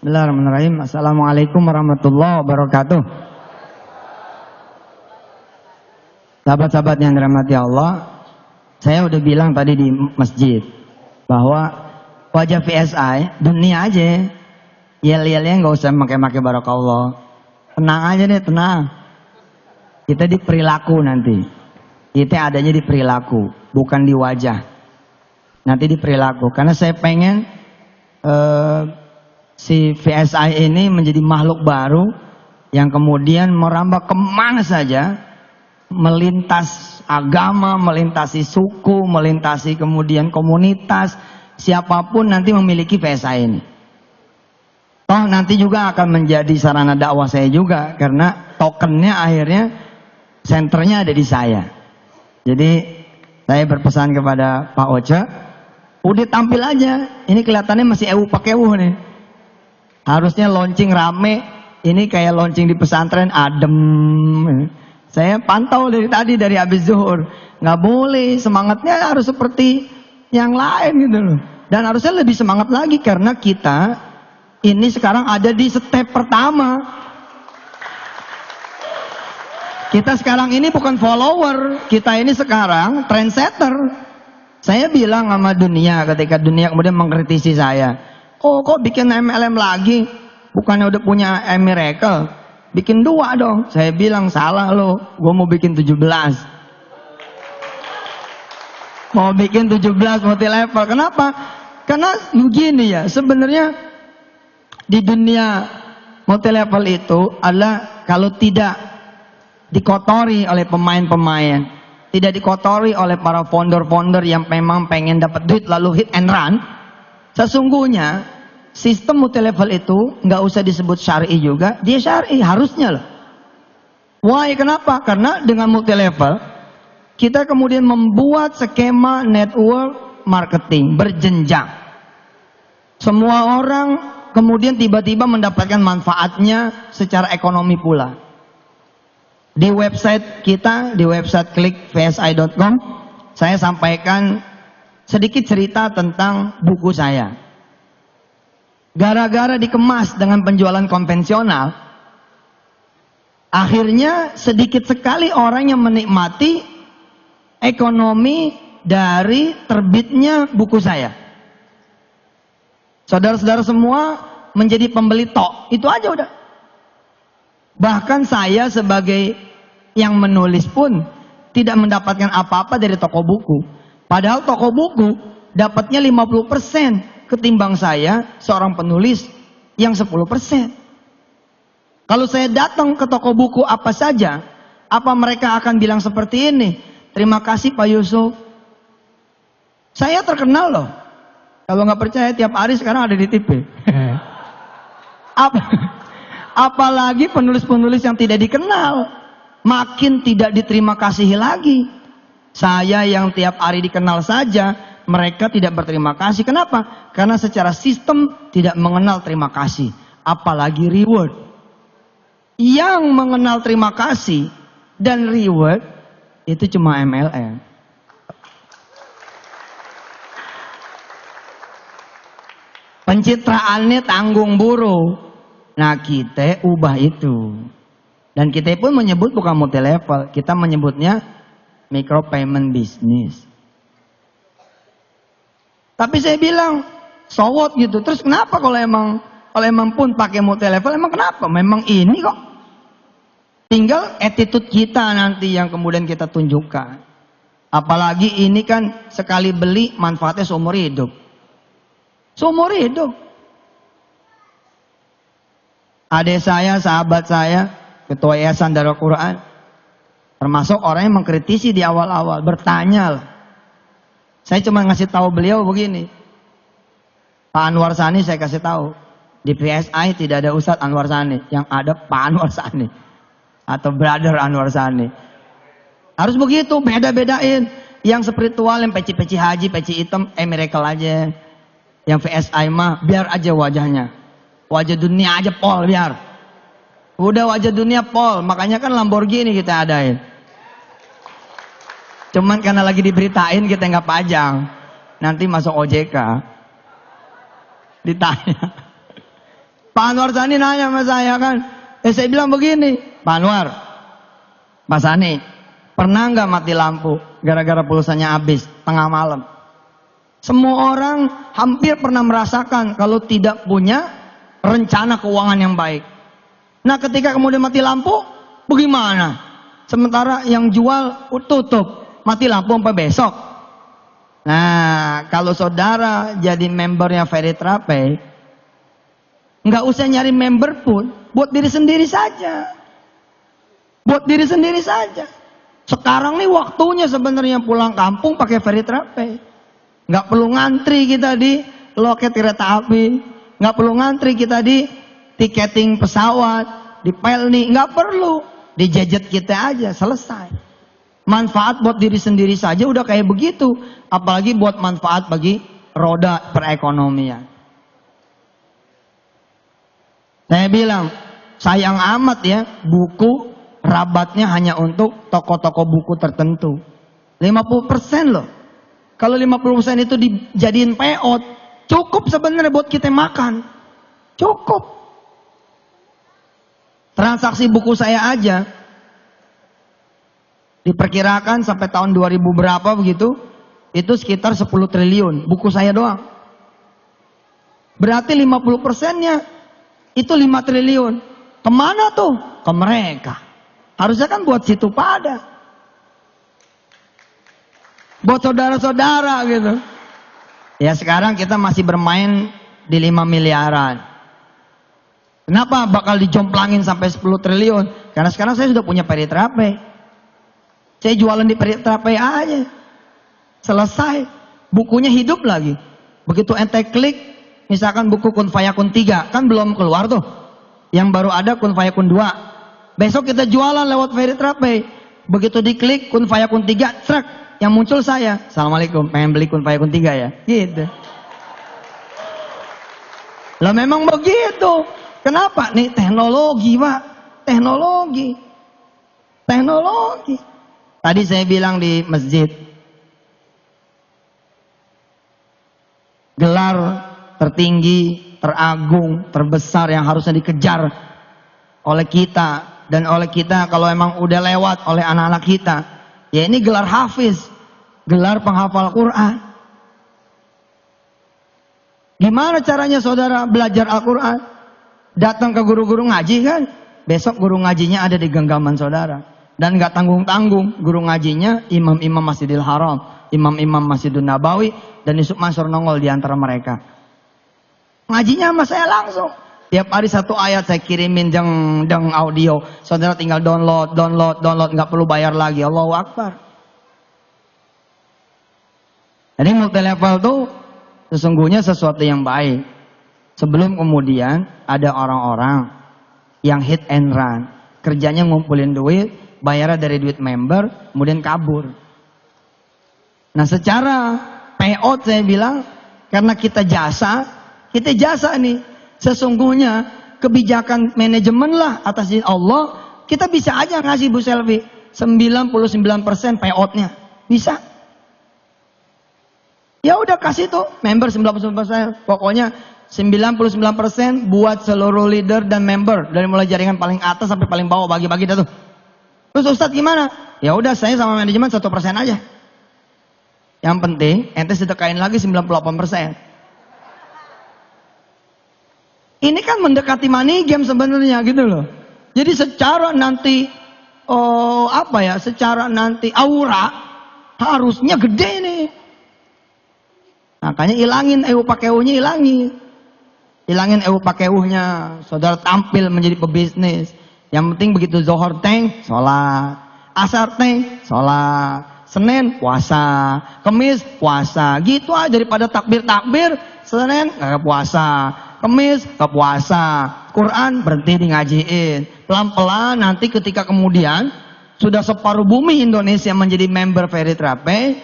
Bismillahirrahmanirrahim. Assalamualaikum warahmatullahi wabarakatuh. Sahabat-sahabat yang dirahmati Allah, saya udah bilang tadi di masjid bahwa wajah VSI dunia aja, yel-yelnya nggak usah pakai barakallah. Tenang aja deh, tenang. Kita di perilaku nanti. Kita adanya di perilaku, bukan di wajah. Nanti di perilaku. Karena saya pengen si VSI ini menjadi makhluk baru yang kemudian merambah kemana saja, melintas agama, melintasi suku, melintasi kemudian komunitas, siapapun nanti memiliki VSI ini. Toh nanti juga akan menjadi sarana dakwah saya juga, karena tokennya akhirnya senternya ada di saya. Jadi saya berpesan kepada Pak Oce, udah tampil aja, ini kelihatannya masih pakai nih. Harusnya launching rame, ini kayak launching di pesantren adem. Saya pantau dari tadi, dari habis zuhur. Nggak boleh, semangatnya harus seperti yang lain gitu loh. Dan harusnya lebih semangat lagi karena kita ini sekarang ada di step pertama. Kita sekarang ini bukan follower, kita ini sekarang trendsetter. Saya bilang sama dunia ketika dunia kemudian mengkritisi saya, oh kok bikin MLM lagi? Bukannya udah punya Miracle? Bikin 2 dong. Saya bilang salah lo, gue mau bikin 17. Mau bikin 17 multi level. Kenapa? Karena begini ya, sebenarnya di dunia multi level itu adalah kalau tidak dikotori oleh pemain-pemain, tidak dikotori oleh para founder-founder yang memang pengen dapat duit lalu hit and run, sesungguhnya sistem multi level itu nggak usah disebut syar'i juga, dia syar'i harusnya loh. Why? Kenapa? Karena dengan multi level kita kemudian membuat skema network marketing berjenjang. Semua orang kemudian tiba-tiba mendapatkan manfaatnya secara ekonomi pula. Di website kita, di website klikvsi.com, saya sampaikan sedikit cerita tentang buku saya. Gara-gara dikemas dengan penjualan konvensional, akhirnya sedikit sekali orang yang menikmati ekonomi dari terbitnya buku saya. Saudara-saudara semua menjadi pembeli tok, itu aja udah. Bahkan saya sebagai yang menulis pun tidak mendapatkan apa-apa dari toko buku. Padahal toko buku dapatnya 50% ketimbang saya seorang penulis yang 10%. Kalau saya datang ke toko buku apa saja, apa mereka akan bilang seperti ini? Terima kasih Pak Yusuf. Saya terkenal loh. Kalau nggak percaya tiap hari sekarang ada di TV. Apalagi penulis-penulis yang tidak dikenal, makin tidak diterima kasihi lagi. Saya yang tiap hari dikenal saja, mereka tidak berterima kasih. Kenapa? Karena secara sistem tidak mengenal terima kasih, apalagi reward. Yang mengenal terima kasih dan reward itu cuma MLM. Pencitraannya tanggung buruh. Nah kita ubah itu. Dan kita pun menyebut bukan multi level, kita menyebutnya micro payment business. Tapi saya bilang so what gitu. Terus kenapa kalau emang pun pakai multi level, emang kenapa? Memang ini kok. Tinggal attitude kita nanti yang kemudian kita tunjukkan. Apalagi ini kan sekali beli manfaatnya seumur hidup. Seumur hidup. Adik saya, sahabat saya, ketua Yayasan Darul Quran, termasuk orang yang mengkritisi di awal-awal, bertanya lah. Saya cuma ngasih tahu beliau begini, Pak Anwar Sani saya kasih tahu, di PSI tidak ada Ustadz Anwar Sani, yang ada Pak Anwar Sani atau Brother Anwar Sani. Harus begitu, beda-bedain. Yang spiritual, yang peci-peci haji, peci hitam, miracle aja. Yang VSI mah biar aja wajahnya. Wajah dunia aja pol biar. Udah wajah dunia pol, makanya kan Lamborghini kita adain. Cuman karena lagi diberitain kita nggak pajang. Nanti masuk OJK. Ditanya. Pak Anwar Sani nanya sama saya kan. Saya bilang begini, Pak Anwar, Pak Sani, pernah nggak mati lampu gara-gara pulsanya habis tengah malam? Semua orang hampir pernah merasakan kalau tidak punya rencana keuangan yang baik. Nah ketika kemudian mati lampu, bagaimana? Sementara yang jual tutup, mati lampu sampai besok. Nah kalau saudara jadi membernya Veritrapay, nggak usah nyari member pun, buat diri sendiri saja. Buat diri sendiri saja. Sekarang nih waktunya sebenarnya pulang kampung pakai Veritrapay. Nggak perlu ngantri kita di loket kereta api, nggak perlu ngantri kita di tiketing pesawat, di Pelni, nggak perlu, di gadget kita aja selesai. Manfaat buat diri sendiri saja udah kayak begitu, apalagi buat manfaat bagi roda perekonomian. Saya bilang, sayang amat ya, buku rabatnya hanya untuk toko-toko buku tertentu. 50% loh. Kalau 50% itu dijadiin payout, cukup sebenarnya buat kita makan. Cukup. Transaksi buku saya aja, diperkirakan sampai tahun 2000 berapa begitu, itu sekitar 10 triliun. Buku saya doang. Berarti 50%-nya itu 5 triliun. Kemana tuh? Ke mereka. Harusnya kan buat situ pada. Buat saudara-saudara gitu. Ya sekarang kita masih bermain di 5 miliaran. Kenapa bakal dijomplangin sampai 10 triliun? Karena sekarang saya sudah punya Veritrapay. Saya jualan di Veritrapay aja. Selesai. Bukunya hidup lagi. Begitu ente klik, misalkan buku Kun Fayakun 3, kan belum keluar tuh. Yang baru ada Kun Fayakun 2. Besok kita jualan lewat Veritrapay. Begitu diklik Kun Fayakun 3, trek. Yang muncul saya, Assalamualaikum, pengen beli Kun Fayakun 3 ya? Gitu. Lah memang begitu. Kenapa? Nih teknologi Pak. Teknologi. Teknologi. Tadi saya bilang di masjid. Gelar tertinggi, teragung, terbesar yang harusnya dikejar oleh kita. Dan oleh kita kalau emang udah lewat oleh anak-anak kita. Ya ini gelar hafiz, gelar penghafal Quran. Gimana caranya saudara belajar Al-Quran? Datang ke guru-guru ngaji kan? Besok guru ngajinya ada di genggaman saudara. Dan gak tanggung-tanggung, guru ngajinya imam-imam Masjidil Haram, imam-imam Masjidun Nabawi, dan Yusuf Mansur nongol di antara mereka. Ngajinya sama saya langsung. Tiap hari satu ayat saya kirimin deng audio. Saudara tinggal download, nggak perlu bayar lagi. Allahu Akbar. Jadi multi level tuh sesungguhnya sesuatu yang baik. Sebelum kemudian ada orang-orang yang hit and run. Kerjanya ngumpulin duit, bayarnya dari duit member, kemudian kabur. Nah secara payout saya bilang, karena kita jasa nih. Sesungguhnya kebijakan manajemen lah atas izin Allah, kita bisa aja ngasih Bu Selvi 99% payoutnya. Bisa. Ya udah kasih tuh member 99%. Pokoknya 99% buat seluruh leader dan member. Dari mulai jaringan paling atas sampai paling bawah, bagi-bagi dah tuh. Terus Ustadz gimana? Ya udah saya sama manajemen 1% aja. Yang penting ente sedekain lagi 98%. Ini kan mendekati money game sebenarnya gitu loh. Jadi secara nanti secara nanti aura harusnya gede nih. Makanya ilangin pakeuhnya, ilangin pakeuhnya. Saudara tampil menjadi pebisnis. Yang penting begitu Zohor teng, sholat, Asar teng, sholat, Senin puasa, Kemis puasa. Gitu aja daripada takbir, Senin nggak puasa. Kemis ke puasa, Quran berhenti di ngajiin. Pelan-pelan nanti ketika kemudian sudah separuh bumi Indonesia menjadi member Veritrapay,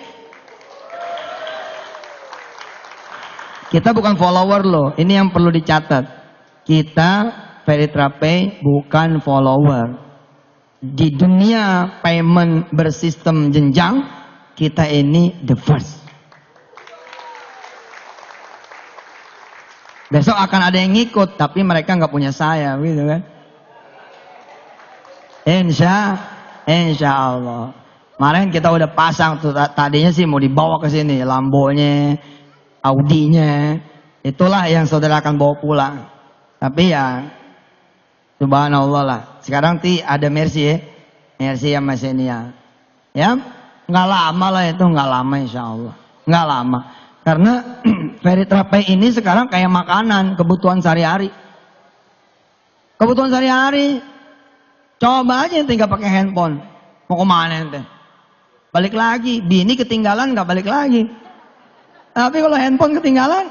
kita bukan follower loh. Ini yang perlu dicatat. Kita Veritrapay bukan follower. Di dunia payment bersistem jenjang, kita ini the first. Besok akan ada yang ngikut, tapi mereka nggak punya saya, gitu kan? Insya Allah. Kemarin kita udah pasang tuh, tadinya sih mau dibawa ke sini, Lambonya, Audinya, itulah yang saudara akan bawa pulang. Tapi ya, subhanallah lah. Sekarang ada Mercy ya, Mercy sama Xenia. Ya, nggak lama lah itu, nggak lama insya Allah, nggak lama. Karena Veritra Pay ini sekarang kayak makanan, kebutuhan sehari-hari. Kebutuhan sehari-hari. Coba aja tinggal pakai handphone. Mau kemana ente? Balik lagi. Bini ketinggalan nggak balik lagi. Tapi kalau handphone ketinggalan,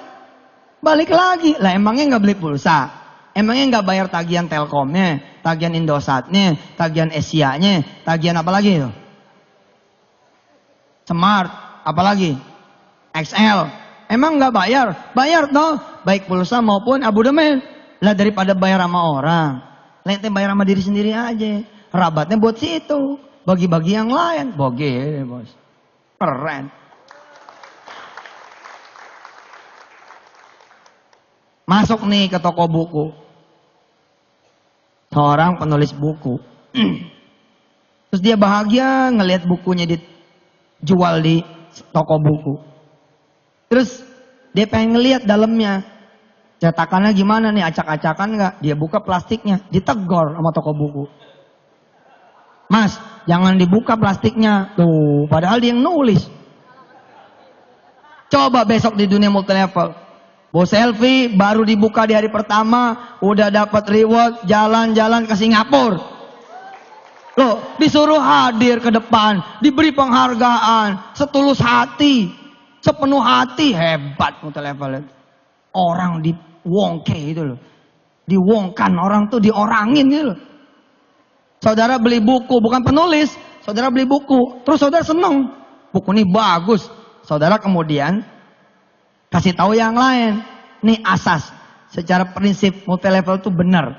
balik lagi. Lah emangnya nggak beli pulsa? Emangnya nggak bayar tagihan Telkomnya, tagihan Indosatnya, tagihan Asianya, tagihan apa lagi itu? Smart, apalagi? XL. Emang nggak bayar? Bayar toh, baik pulsa maupun abodemen. Lah daripada bayar sama orang, lente bayar sama diri sendiri aja. Rabatnya buat situ, bagi-bagi yang lain. Boge, bos. Keren. Masuk nih ke toko buku. Seorang penulis buku. Terus dia bahagia ngelihat bukunya dijual di toko buku. Terus dia pengen ngelihat dalamnya. Cetakannya gimana nih, acak-acakan nggak? Dia buka plastiknya, ditegor sama toko buku. Mas, jangan dibuka plastiknya. Tuh, padahal dia yang nulis. Coba besok di dunia multilevel. Bos selfie baru dibuka di hari pertama, udah dapat reward, jalan-jalan ke Singapura. Loh, disuruh hadir ke depan, diberi penghargaan, setulus hati, sepenuh hati, hebat multilevel. Orang diwongke itu loh. Diwongkan, orang tuh diorangin gitu loh. Saudara beli buku, bukan penulis, saudara beli buku, terus saudara seneng, buku ini bagus. Saudara kemudian kasih tahu yang lain, nih asas, secara prinsip multilevel itu benar.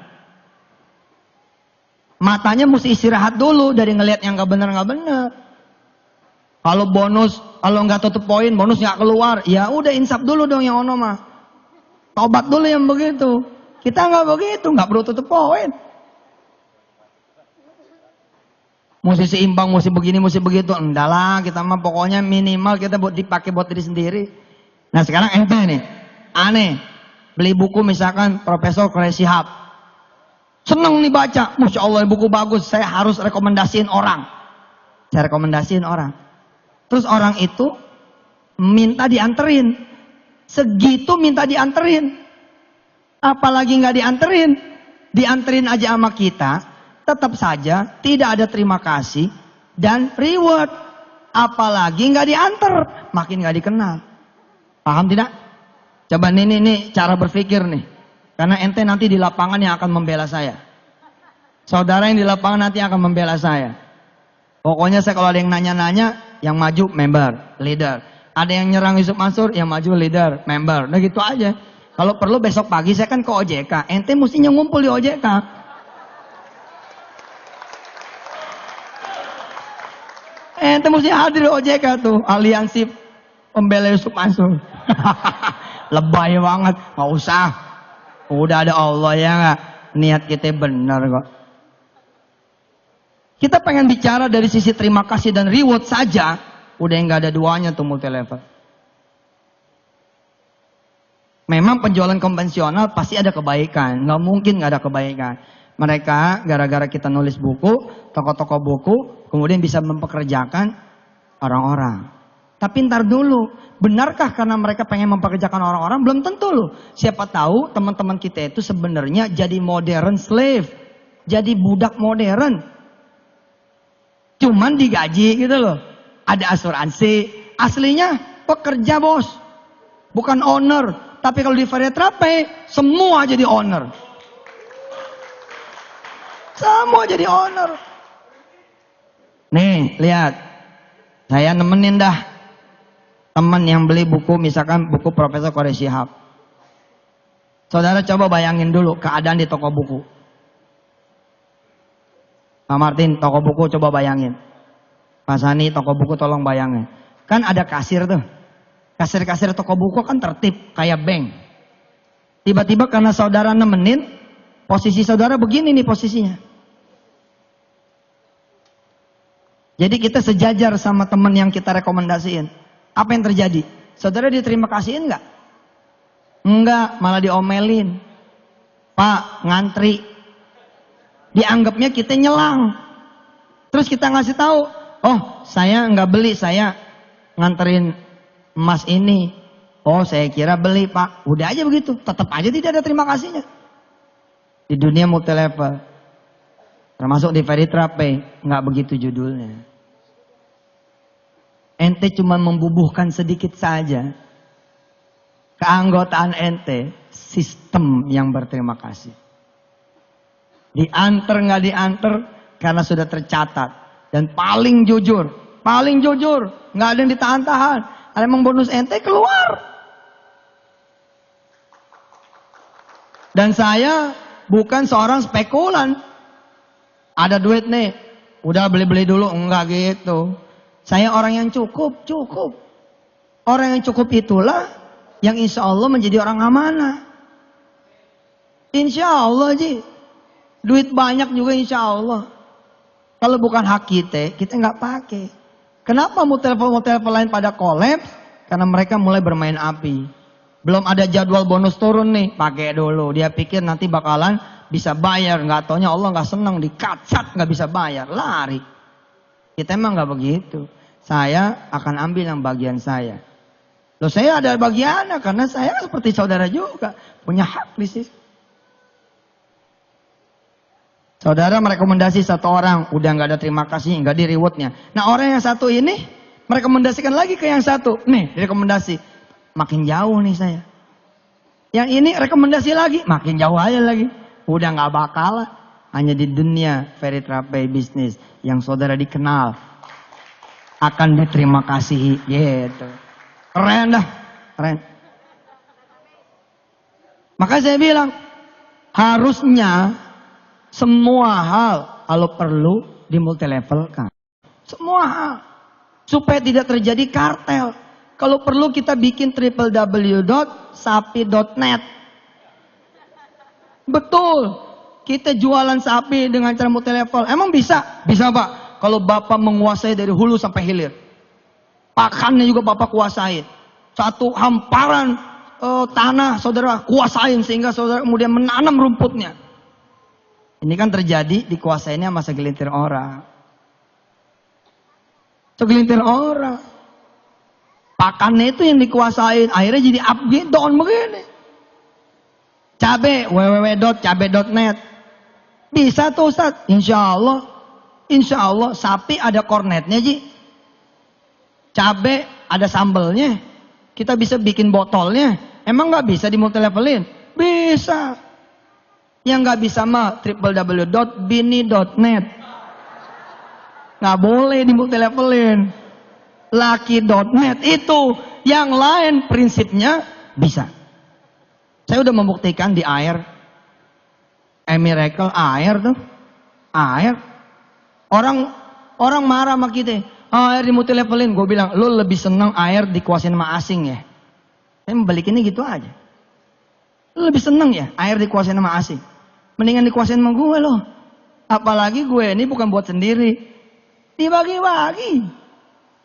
Matanya mesti istirahat dulu dari ngelihat yang nggak benar. Kalau bonus, kalau nggak tutup poin, bonus nggak keluar, ya udah insaf dulu dong yang ono mah. Tobat dulu yang begitu. Kita nggak begitu, nggak perlu tutup poin. Mesti seimbang, mesti begini, mesti begitu. Enggak lah, kita mah pokoknya minimal kita buat dipakai buat diri sendiri. Nah sekarang ente nih, aneh, beli buku misalkan Profesor Quraish Shihab. Seneng nih baca, Masya Allah buku bagus, saya harus rekomendasiin orang. Saya rekomendasiin orang. Terus orang itu minta dianterin. Segitu minta dianterin. Apalagi nggak dianterin aja sama kita, tetap saja tidak ada terima kasih dan reward. Apalagi nggak dianter, makin nggak dikenal. Paham tidak? Coba nih cara berpikir nih. Karena ente nanti di lapangan yang akan membela saya. Saudara yang di lapangan nanti akan membela saya. Pokoknya saya kalau ada yang nanya-nanya, yang maju member, leader. Ada yang nyerang Yusuf Mansur, yang maju leader, member. Nah gitu aja. Kalau perlu besok pagi saya kan ke OJK. Ente mestinya ngumpul di OJK. Ente mesti hadir di OJK tuh. Aliansi pembela Yusuf Mansur. Lebay banget. Gak usah. Udah ada Allah ya gak? Niat kita benar kok. Kita pengen bicara dari sisi terima kasih dan reward saja. Udah yang gak ada duanya tuh multilevel. Memang penjualan konvensional pasti ada kebaikan. Gak mungkin gak ada kebaikan. Mereka gara-gara kita nulis buku, toko-toko buku, kemudian bisa mempekerjakan orang-orang. Tapi ntar dulu, benarkah karena mereka pengen mempekerjakan orang-orang? Belum tentu loh. Siapa tahu teman-teman kita itu sebenarnya jadi modern slave. Jadi budak modern. Cuman digaji gitu loh. Ada asuransi. Aslinya pekerja bos. Bukan owner. Tapi kalau di Veritra Pay, semua jadi owner. Semua jadi owner. Nih, lihat. Saya nemenin dah. Teman yang beli buku, misalkan buku Profesor Quraish Shihab. Saudara coba bayangin dulu keadaan di toko buku. Pak Martin, toko buku coba bayangin. Pak Sani, toko buku tolong bayangin. Kan ada kasir tuh. Kasir-kasir toko buku kan tertib, kayak bank. Tiba-tiba karena saudara nemenin, posisi saudara begini nih posisinya. Jadi kita sejajar sama teman yang kita rekomendasiin. Apa yang terjadi? Saudara diterima kasihin nggak? Enggak, malah diomelin. Pak, ngantri. Dianggapnya kita nyelang. Terus kita ngasih tahu, oh saya nggak beli, saya nganterin emas ini. Oh saya kira beli Pak. Udah aja begitu, tetap aja tidak ada terima kasihnya. Di dunia multi level, termasuk di Veritrape, nggak begitu judulnya. Ente cuma membubuhkan sedikit saja keanggotaan ente, sistem yang berterima kasih. Diantar nggak diantar karena sudah tercatat. Dan paling jujur, nggak ada yang ditahan-tahan. Ada emang bonus ente keluar. Dan saya bukan seorang spekulan. Ada duit nih, udah beli-beli dulu, enggak gitu. Saya orang yang cukup. Orang yang cukup itulah yang insya Allah menjadi orang amanah. Insya Allah Ji. Duit banyak juga insya Allah. Kalau bukan hak kita nggak pakai. Kenapa motel-motel lain pada kolaps? Karena mereka mulai bermain api. Belum ada jadwal bonus turun nih, pakai dulu. Dia pikir nanti bakalan bisa bayar. Nggak taunya Allah nggak senang, dikacat nggak bisa bayar, lari. Kita emang nggak begitu. Saya akan ambil yang bagian saya. Loh saya ada bagiannya karena saya seperti saudara juga. Punya hak di situ. Saudara merekomendasi satu orang, udah nggak ada terima kasih, nggak di rewardnya. Nah orang yang satu ini merekomendasikan lagi ke yang satu. Nih rekomendasi. Makin jauh nih saya. Yang ini rekomendasi lagi, makin jauh aja lagi. Udah nggak bakal. Hanya di dunia Veritrape bisnis yang saudara dikenal akan diterima kasih gitu. Keren dah, keren. Maka saya bilang harusnya semua hal kalau perlu di multi level kan. Semua hal supaya tidak terjadi kartel. Kalau perlu kita bikin www.sapi.net. Betul. Kita jualan sapi dengan cara multi level. Emang bisa? Bisa Pak. Kalau Bapak menguasai dari hulu sampai hilir. Pakannya juga Bapak kuasain. Satu hamparan tanah saudara kuasain. Sehingga saudara kemudian menanam rumputnya. Ini kan terjadi dikuasainnya sama segelintir orang. Segelintir orang. Pakannya itu yang dikuasain. Akhirnya jadi upgrade down begini. Cabe, www.cabe.net. Bisa tuh Ustaz. Insya Allah sapi ada kornetnya Ji. Cabe ada sambelnya. Kita bisa bikin botolnya. Emang gak bisa di multi levelin? Bisa. Yang gak bisa mah www.bini.net. Gak boleh di multi levelin. Lucky.net itu yang lain prinsipnya bisa. Saya udah membuktikan di air. Miracle air tuh. Air. Orang marah sama kita. Air di multi levelin. Gue bilang, lo lebih senang air dikuasain sama asing ya. Saya membalikinnya gitu aja. Lo lebih senang ya air dikuasain sama asing. Mendingan dikuasain sama gue loh. Apalagi gue ini bukan buat sendiri. Dibagi-bagi.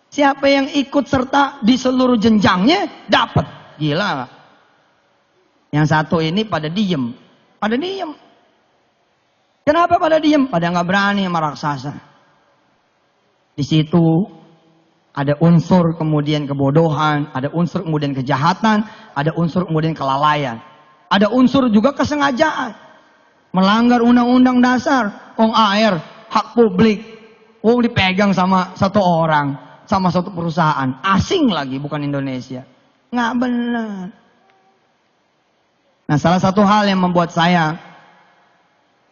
Siapa yang ikut serta di seluruh jenjangnya dapat. Gila gak? Yang satu ini pada diem. Kenapa pada diem? Pada nggak berani sama raksasa. Di situ ada unsur kemudian kebodohan, ada unsur kemudian kejahatan, ada unsur kemudian kelalaian. Ada unsur juga kesengajaan. Melanggar undang-undang dasar. Air hak publik. Dipegang sama satu orang. Sama suatu perusahaan asing lagi, bukan Indonesia. Nggak benar. Nah, salah satu hal yang membuat saya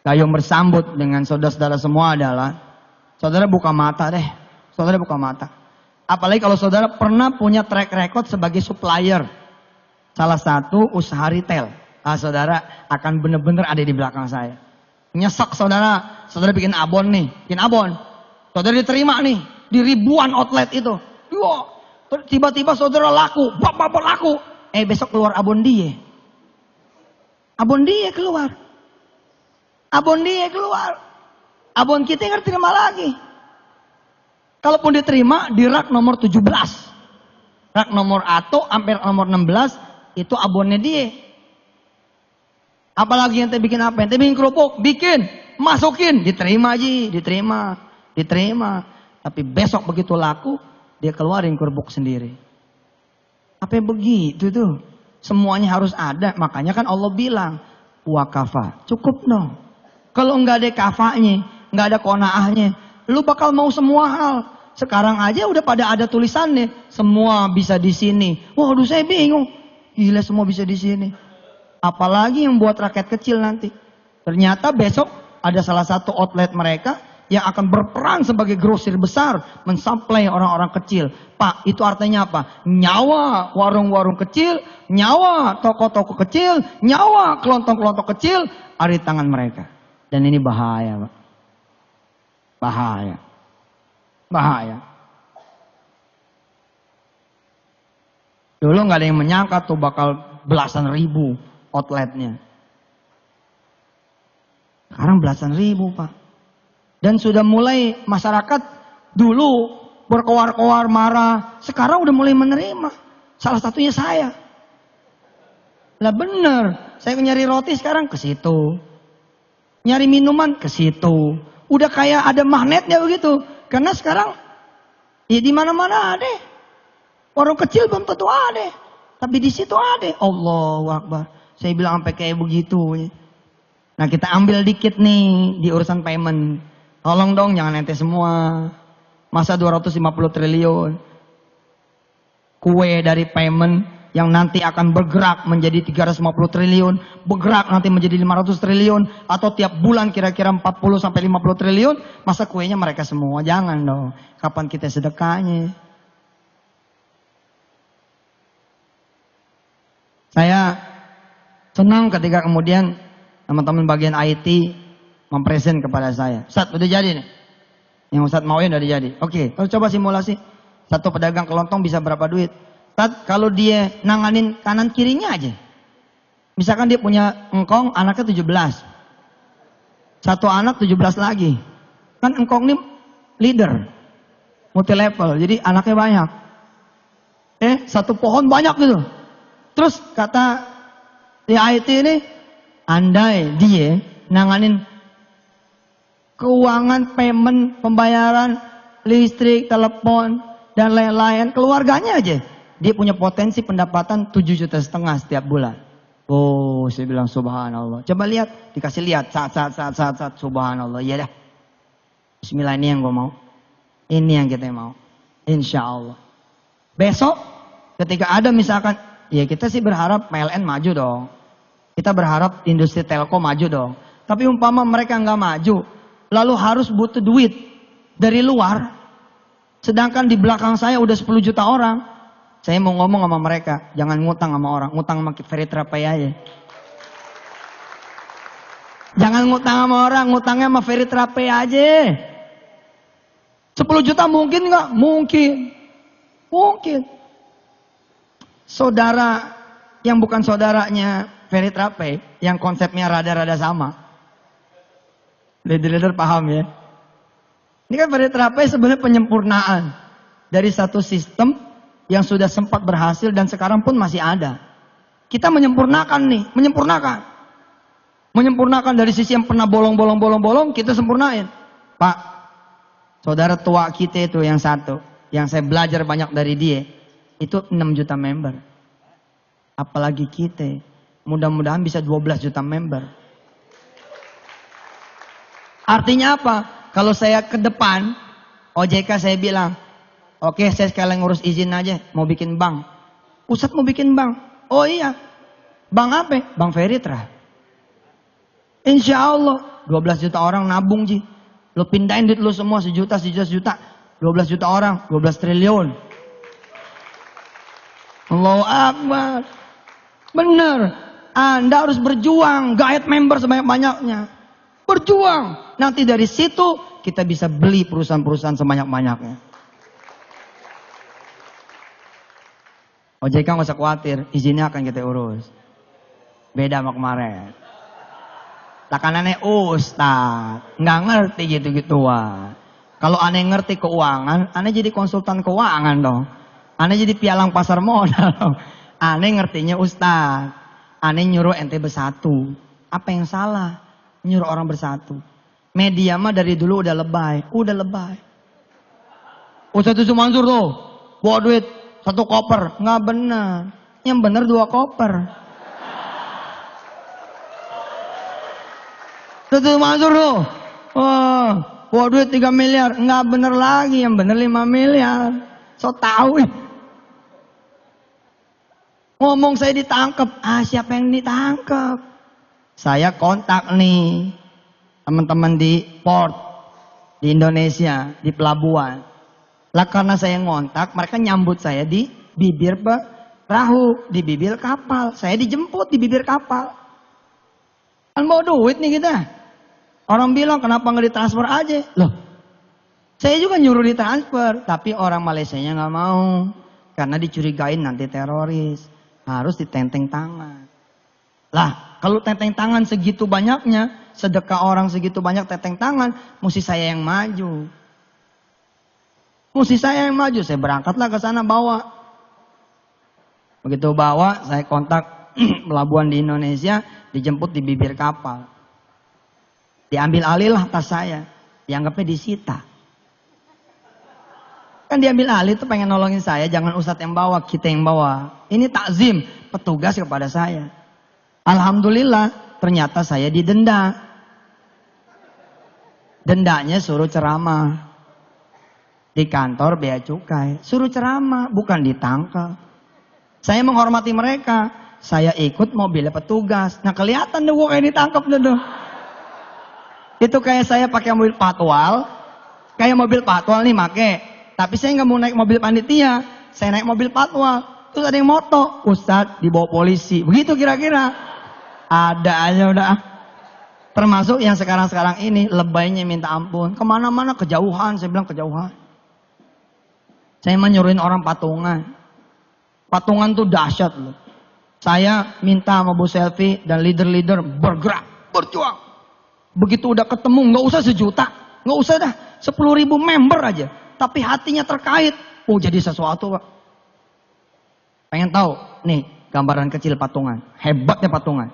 gayung bersambut dengan saudara-saudara semua adalah saudara buka mata deh. Saudara buka mata. Apalagi kalau saudara pernah punya track record sebagai supplier salah satu usaha retail. Saudara akan benar-benar ada di belakang saya. Nyesek saudara bikin abon nih, saudara diterima nih. Di ribuan outlet itu. Tiba-tiba saudara laku. Bapak laku. Besok keluar abon dia. Abon dia keluar. Abon dia keluar. Abon kita nggak terima lagi. Kalaupun diterima di rak nomor 17. Rak nomor atau ampere nomor 16 itu abonnya dia. Apalagi yang bikin apa? Yang bikin kerupuk, bikin, masukin, diterima aja, diterima. Tapi besok begitu laku, dia keluarin kerupuk sendiri. Apa yang begitu tuh? Semuanya harus ada. Makanya kan Allah bilang, wakafa, cukup dong. Kalau nggak ada kafanya, nggak ada konaahnya, lu bakal mau semua hal. Sekarang aja udah pada ada tulisannya, semua bisa di sini. Waduh, saya bingung. Gila, semua bisa di sini. Apalagi yang buat rakyat kecil nanti. Ternyata besok ada salah satu outlet mereka yang akan berperan sebagai grosir besar mensuplai orang-orang kecil. Pak, itu artinya apa? Nyawa warung-warung kecil, nyawa toko-toko kecil, nyawa kelontong-kelontong kecil ada di tangan mereka. Dan ini bahaya, Pak. Bahaya. Bahaya. Dulu nggak ada yang menyangka tuh bakal belasan ribu outletnya. Sekarang belasan ribu, Pak. Dan sudah mulai masyarakat dulu berkoar-koar marah, sekarang udah mulai menerima. Salah satunya saya. Lah bener, saya nyari roti sekarang ke situ. Nyari minuman ke situ. Udah kayak ada magnetnya begitu. Karena sekarang ya di mana-mana ada. Warung kecil belum tentu ada. Tapi di situ ada. Allahu Akbar. Saya bilang sampai kayak begitu. Nah, kita ambil dikit nih di urusan payment. Tolong dong jangan ente semua. Masa 250 triliun. Kue dari payment yang nanti akan bergerak menjadi 350 triliun, bergerak nanti menjadi 500 triliun, atau tiap bulan kira-kira 40 sampai 50 triliun, masa kuenya mereka semua? Jangan dong. Kapan kita sedekahnya? Saya senang ketika kemudian teman-teman bagian IT mempresent kepada saya. Ustaz, udah jadi nih. Yang Ustaz mauin udah jadi. Oke, coba simulasi. Satu pedagang kelontong bisa berapa duit? Ustaz, kalau dia nanganin kanan kirinya aja. Misalkan dia punya engkong, anaknya 17. Satu anak 17 lagi. Kan engkong ini leader. Multi level, jadi anaknya banyak. Satu pohon banyak gitu. Terus kata di IT ini, andai dia nanganin keuangan, payment, pembayaran, listrik, telepon, dan lain-lain, keluarganya aja. Dia punya potensi pendapatan 7,5 juta setiap bulan. Oh, saya bilang subhanallah. Coba lihat, dikasih lihat, saat, subhanallah. Iya dah. Bismillah, ini yang gue mau. Ini yang kita mau. Insya Allah. Besok, ketika ada misalkan, ya kita sih berharap PLN maju dong. Kita berharap industri telkom maju dong. Tapi umpama mereka nggak maju, lalu harus butuh duit dari luar. Sedangkan di belakang saya udah 10 juta orang. Saya mau ngomong sama mereka, jangan ngutang sama orang, ngutang sama Ferry Trapei aja. Jangan ngutang sama orang, ngutangnya sama Ferry Trapei aja. 10 juta mungkin nggak? Mungkin. Mungkin. Saudara yang bukan saudaranya Ferry Trapei, yang konsepnya rada-rada sama. Leader-leader paham ya. Ini kan Ferry Trapei sebenarnya penyempurnaan dari satu sistem yang sudah sempat berhasil dan sekarang pun masih ada. Kita menyempurnakan nih, menyempurnakan. Menyempurnakan dari sisi yang pernah bolong, kita sempurnain. Pak, saudara tua kita itu yang satu, yang saya belajar banyak dari dia, itu 6 juta member. Apalagi kita, mudah-mudahan bisa 12 juta member. Artinya apa? Kalau saya ke depan, OJK saya bilang, oke, saya sekalian ngurus izin aja, mau bikin bank. Ustadz mau bikin bank? Oh iya. Bank apa? Bank Ferry Tra. Insya Allah, 12 juta orang nabung, Ji. Lu pindahin duit lu semua, sejuta. 12 juta orang, 12 triliun. Allahu Akbar. Bener. Anda harus berjuang, gaet member sebanyak-banyaknya. Berjuang. Nanti dari situ, kita bisa beli perusahaan-perusahaan sebanyak-banyaknya. OJK nggak usah khawatir, izinnya akan kita urus. Beda sama kemarin. Takanannya Ustaz, nggak ngerti gitu-gituan. Kalau aneh ngerti keuangan, aneh jadi konsultan keuangan dong. Aneh jadi pialang pasar modal dong. Aneh ngertinya Ustaz. Aneh nyuruh ente bersatu. Apa yang salah? Nyuruh orang bersatu. Media mah dari dulu udah lebay. Ustaz itu Mansur tuh, bawa duit 1 koper. Nggak bener. Yang bener 2 koper. Ustaz Mansur tuh, wah, bawa duit 3 miliar. Nggak bener lagi, yang bener 5 miliar. So tau. Ngomong saya ditangkap. Siapa yang ditangkap? Saya kontak nih teman-teman di port di Indonesia, di pelabuhan. Lah karena saya ngontak, mereka nyambut saya di bibir perahu, di bibir kapal. Saya dijemput di bibir kapal. Kan bawa duit nih kita. Orang bilang kenapa nggak ditransfer aja? Loh, saya juga nyuruh ditransfer, tapi orang Malaysianya nggak mau karena dicurigain nanti teroris, harus ditenteng tangan. Lah, kalau tenteng tangan segitu banyaknya, sedekah orang segitu banyak tenteng tangan, mesti saya yang maju. Saya berangkatlah ke sana bawa. Begitu bawa, saya kontak pelabuhan di Indonesia, dijemput di bibir kapal. Diambil alih lah tas saya, dianggapnya disita. Kan diambil alih itu pengen nolongin saya, jangan Ustadz yang bawa, kita yang bawa. Ini takzim, petugas kepada saya. Alhamdulillah, ternyata saya didenda. Dendanya suruh ceramah. Di kantor bea cukai, suruh ceramah, bukan ditangkap. Saya menghormati mereka, saya ikut mobilnya petugas. Nah kelihatan deh gue kayak ditangkap deh. Itu kayak saya pakai mobil patwal, kayak mobil patwal nih make. Tapi saya nggak mau naik mobil panitia, saya naik mobil patwal. Terus ada yang moto, Ustadz dibawa polisi, begitu kira-kira. Ada aja udah. Termasuk yang sekarang-sekarang ini lebaynya minta ampun. Kemana-mana kejauhan, saya bilang kejauhan. Saya menyuruhin orang patungan. Patungan tuh dahsyat loh. Saya minta sama Bu Selfie dan leader-leader bergerak, berjuang. Begitu udah ketemu, nggak usah 1 juta, nggak usah dah 10.000 member aja. Tapi hatinya terkait, jadi sesuatu Pak. Pengen tahu? Nih gambaran kecil patungan, hebatnya patungan.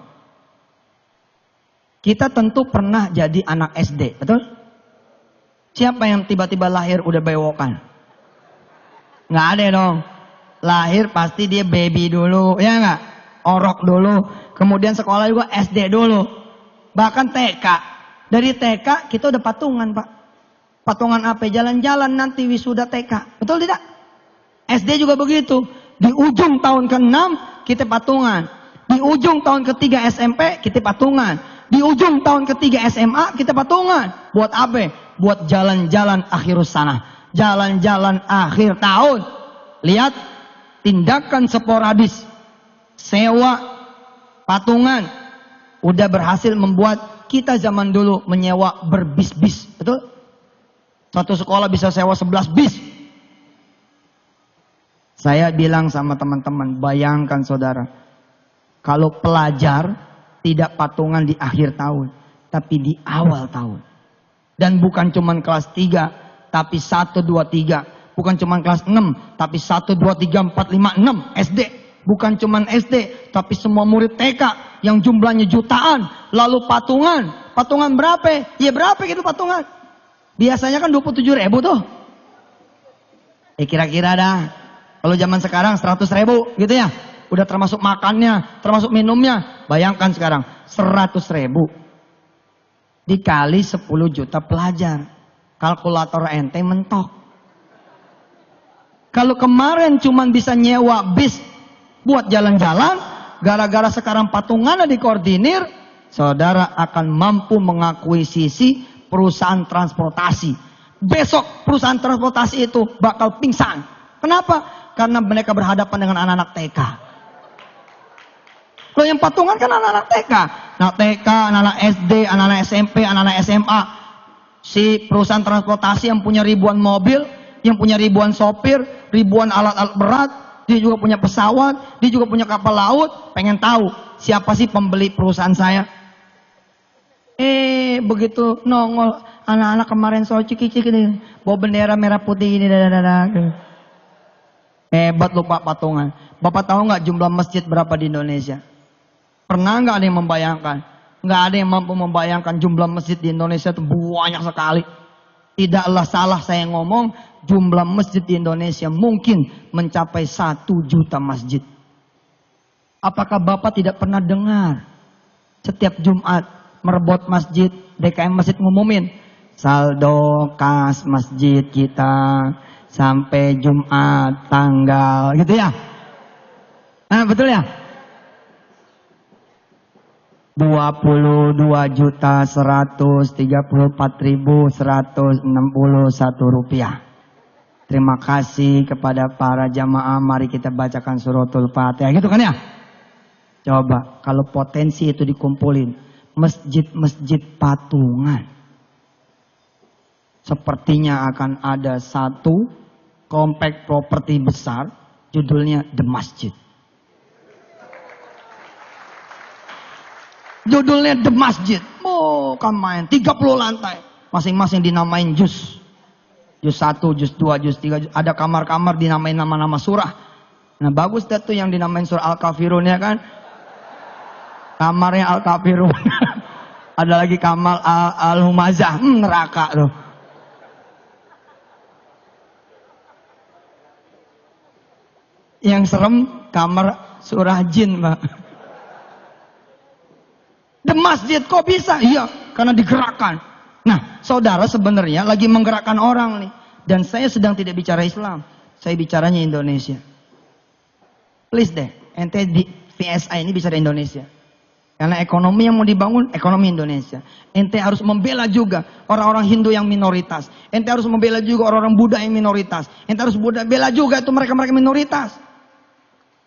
Kita tentu pernah jadi anak SD, betul? Siapa yang tiba-tiba lahir udah bewokan? Nggak ada dong. Lahir pasti dia baby dulu, ya nggak? Orok dulu, kemudian sekolah juga SD dulu, bahkan TK. Dari TK kita udah patungan Pak. Patungan apa? Jalan-jalan nanti wisuda TK, betul tidak? SD juga begitu. Di ujung tahun ke-6 kita patungan. Di ujung tahun ke-3 SMP kita patungan. Di ujung tahun ke-3 SMA kita patungan. Buat apa? Buat jalan-jalan akhirus sana. Jalan-jalan akhir tahun. Lihat, tindakan sporadis, sewa, patungan, udah berhasil membuat kita zaman dulu menyewa berbis-bis, betul? Satu sekolah bisa sewa 11 bis. Saya bilang sama teman-teman, bayangkan saudara, kalau pelajar tidak patungan di akhir tahun, tapi di awal tahun. Dan bukan cuma kelas 3, tapi 1, 2, 3. Bukan cuma kelas 6, tapi 1, 2, 3, 4, 5, 6 SD. Bukan cuma SD, tapi semua murid TK yang jumlahnya jutaan. Lalu patungan. Patungan berapa? Ya berapa gitu patungan? Biasanya kan 27.000 tuh. Kira-kira dah. Kalau zaman sekarang 100.000 gitu ya. Udah termasuk makannya, termasuk minumnya. Bayangkan sekarang 100.000 dikali 10 juta pelajar. Kalkulator ente mentok. Kalau kemarin cuman bisa nyewa bis buat jalan-jalan, gara-gara sekarang patungan dikoordinir, saudara akan mampu mengakuisisi perusahaan transportasi. Besok perusahaan transportasi itu bakal pingsan. Kenapa? Karena mereka berhadapan dengan anak-anak TK. Kalau yang patungan kan anak-anak TK. Anak TK, anak-anak SD, anak-anak SMP, anak-anak SMA. Si perusahaan transportasi yang punya ribuan mobil, yang punya ribuan sopir, ribuan alat-alat berat, dia juga punya pesawat, dia juga punya kapal laut, pengen tahu siapa sih pembeli perusahaan saya? Begitu nongol anak-anak kemarin soal ciki-ciki nih, bawa bendera merah putih ini, hebat lupa patungan. Bapak tahu nggak jumlah masjid berapa di Indonesia? Pernah nggak ada yang membayangkan? Nggak ada yang mampu membayangkan jumlah masjid di Indonesia itu banyak sekali. Tidaklah salah saya ngomong, jumlah masjid di Indonesia mungkin mencapai 1 juta masjid. Apakah Bapak tidak pernah dengar setiap Jumat merebut masjid, DKM masjid ngumumin saldo kas masjid kita sampai Jumat tanggal gitu ya? Nah, betul ya? 22.134.161 rupiah. Terima kasih kepada para jamaah. Mari kita bacakan suratul Fatihah. Gitu kan ya? Coba kalau potensi itu dikumpulin, masjid-masjid patungan, sepertinya akan ada satu komplek properti besar, judulnya The Masjid. Judulnya The Masjid. Oh, kan main 30 lantai. Masing-masing dinamain juz. Juz 1, juz 2, juz 3. Ada kamar-kamar dinamain nama-nama surah. Nah, bagus dah tuh yang dinamain surah Al-Kafirun ya kan? Kamarnya Al-Kafirun. Ada lagi kamar Al-Humazah. Neraka tuh. Yang serem kamar surah jin, Mbak. The Masjid kok bisa? Iya, karena digerakkan. Nah, saudara sebenarnya lagi menggerakkan orang nih. Dan saya sedang tidak bicara Islam. Saya bicaranya Indonesia. Please deh, ente di VSI ini bicara Indonesia. Karena ekonomi yang mau dibangun, ekonomi Indonesia. Ente harus membela juga orang-orang Hindu yang minoritas. Ente harus membela juga orang-orang Buddha yang minoritas. Ente harus bela juga itu mereka-mereka minoritas.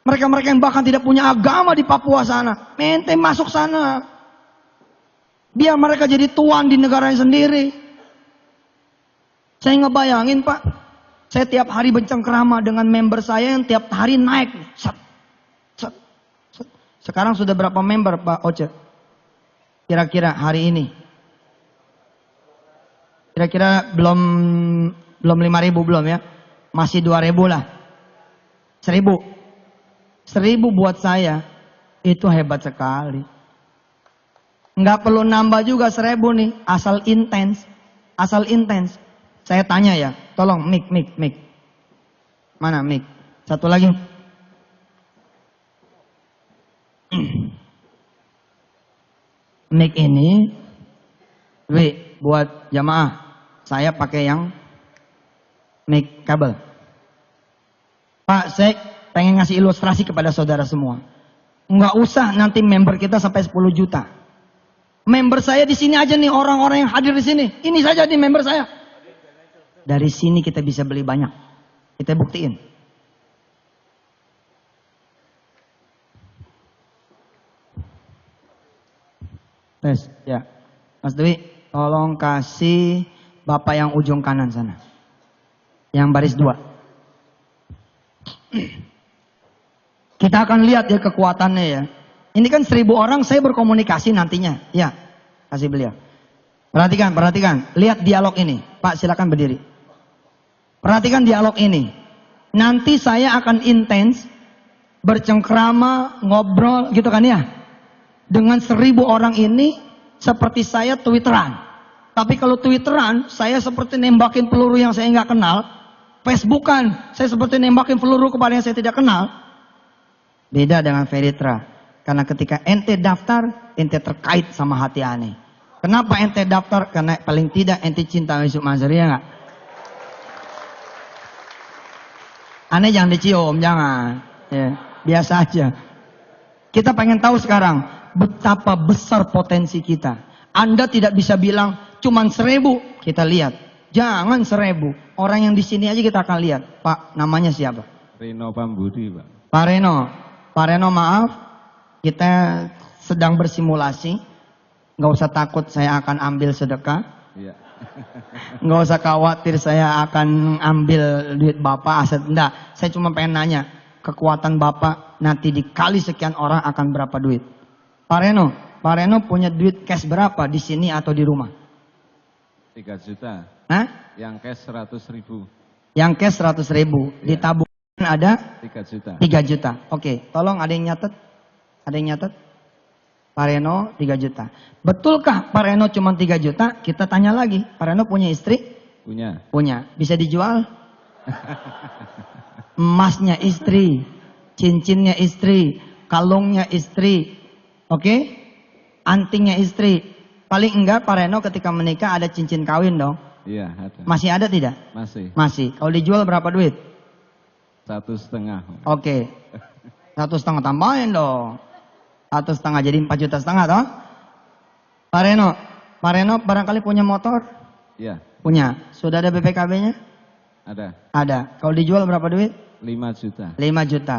Mereka-mereka yang bahkan tidak punya agama di Papua sana. Ente masuk sana. Biar mereka jadi tuan di negaranya sendiri. Saya ngebayangin Pak. Saya tiap hari bercengkrama dengan member saya yang tiap hari naik. Set, set, set. Sekarang sudah berapa member Pak Oce? Kira-kira hari ini? Kira-kira belum 5.000 belum ya? Masih 2.000 lah. 1.000. 1.000 buat saya itu hebat sekali. Nggak perlu nambah juga 1.000 nih, asal intens. Asal intens. Saya tanya ya, tolong mic. Mana mic? Satu lagi. Mic ini, buat jamaah. Saya pakai yang mic kabel. Pak, saya pengen ngasih ilustrasi kepada saudara semua. Nggak usah nanti member kita sampai 10 juta. Member saya di sini aja nih, orang-orang yang hadir di sini. Ini saja nih member saya. Dari sini kita bisa beli banyak. Kita buktiin. Tes, ya. Mas Dwi, tolong kasih Bapak yang ujung kanan sana. Yang baris 2. Kita akan lihat ya kekuatannya ya. Ini kan 1.000 orang saya berkomunikasi nantinya. Ya, kasih beliau. Perhatikan. Lihat dialog ini. Pak silakan berdiri. Perhatikan dialog ini. Nanti saya akan intens bercengkrama, ngobrol gitu kan ya. Dengan 1.000 orang ini seperti saya twitteran. Tapi kalau twitteran, saya seperti nembakin peluru yang saya nggak kenal. Facebookan, saya seperti nembakin peluru kepada yang saya tidak kenal. Beda dengan Veritra. Karena ketika ente daftar, ente terkait sama hati aneh. Kenapa ente daftar? Karena paling tidak ente cinta Yusuf Mansur, ya nggak? Aneh jangan dicium, jangan. Ya, biasa aja. Kita pengen tahu sekarang betapa besar potensi kita. Anda tidak bisa bilang cuman 1.000. Kita lihat. Jangan 1.000. Orang yang di sini aja kita akan lihat. Pak, namanya siapa? Reno Pambudi, Pak. Pak Reno maaf. Kita sedang bersimulasi. Nggak usah takut saya akan ambil sedekah. Iya. Nggak usah khawatir saya akan ambil duit Bapak aset. Enggak, saya cuma pengen nanya. Kekuatan Bapak nanti dikali sekian orang akan berapa duit? Pak Reno punya duit cash berapa di sini atau di rumah? 3 juta. Hah? Yang cash 100.000. Yang cash 100.000. Di Iya. tabungan ada 3 juta. 3 juta. Oke, tolong ada yang nyatet? Ada yang nyatet? Pak Reno 3 juta. Betulkah Pak Reno cuma 3 juta? Kita tanya lagi. Pak Reno punya istri? Punya. Punya. Bisa dijual? Emasnya istri, cincinnya istri, kalungnya istri, oke? Antingnya istri. Paling enggak Pak Reno ketika menikah ada cincin kawin dong. Iya, ada. Masih ada tidak? Masih. Masih. Kalau dijual berapa duit? 1,5. Oke. 1,5 tambahin dong. 1,5 jadi 4,5 juta toh? Pak Reno barangkali punya motor? Iya, Punya. Sudah ada BPKB-nya? ada. Ada. Kalau dijual berapa duit? 5 juta. 5 juta.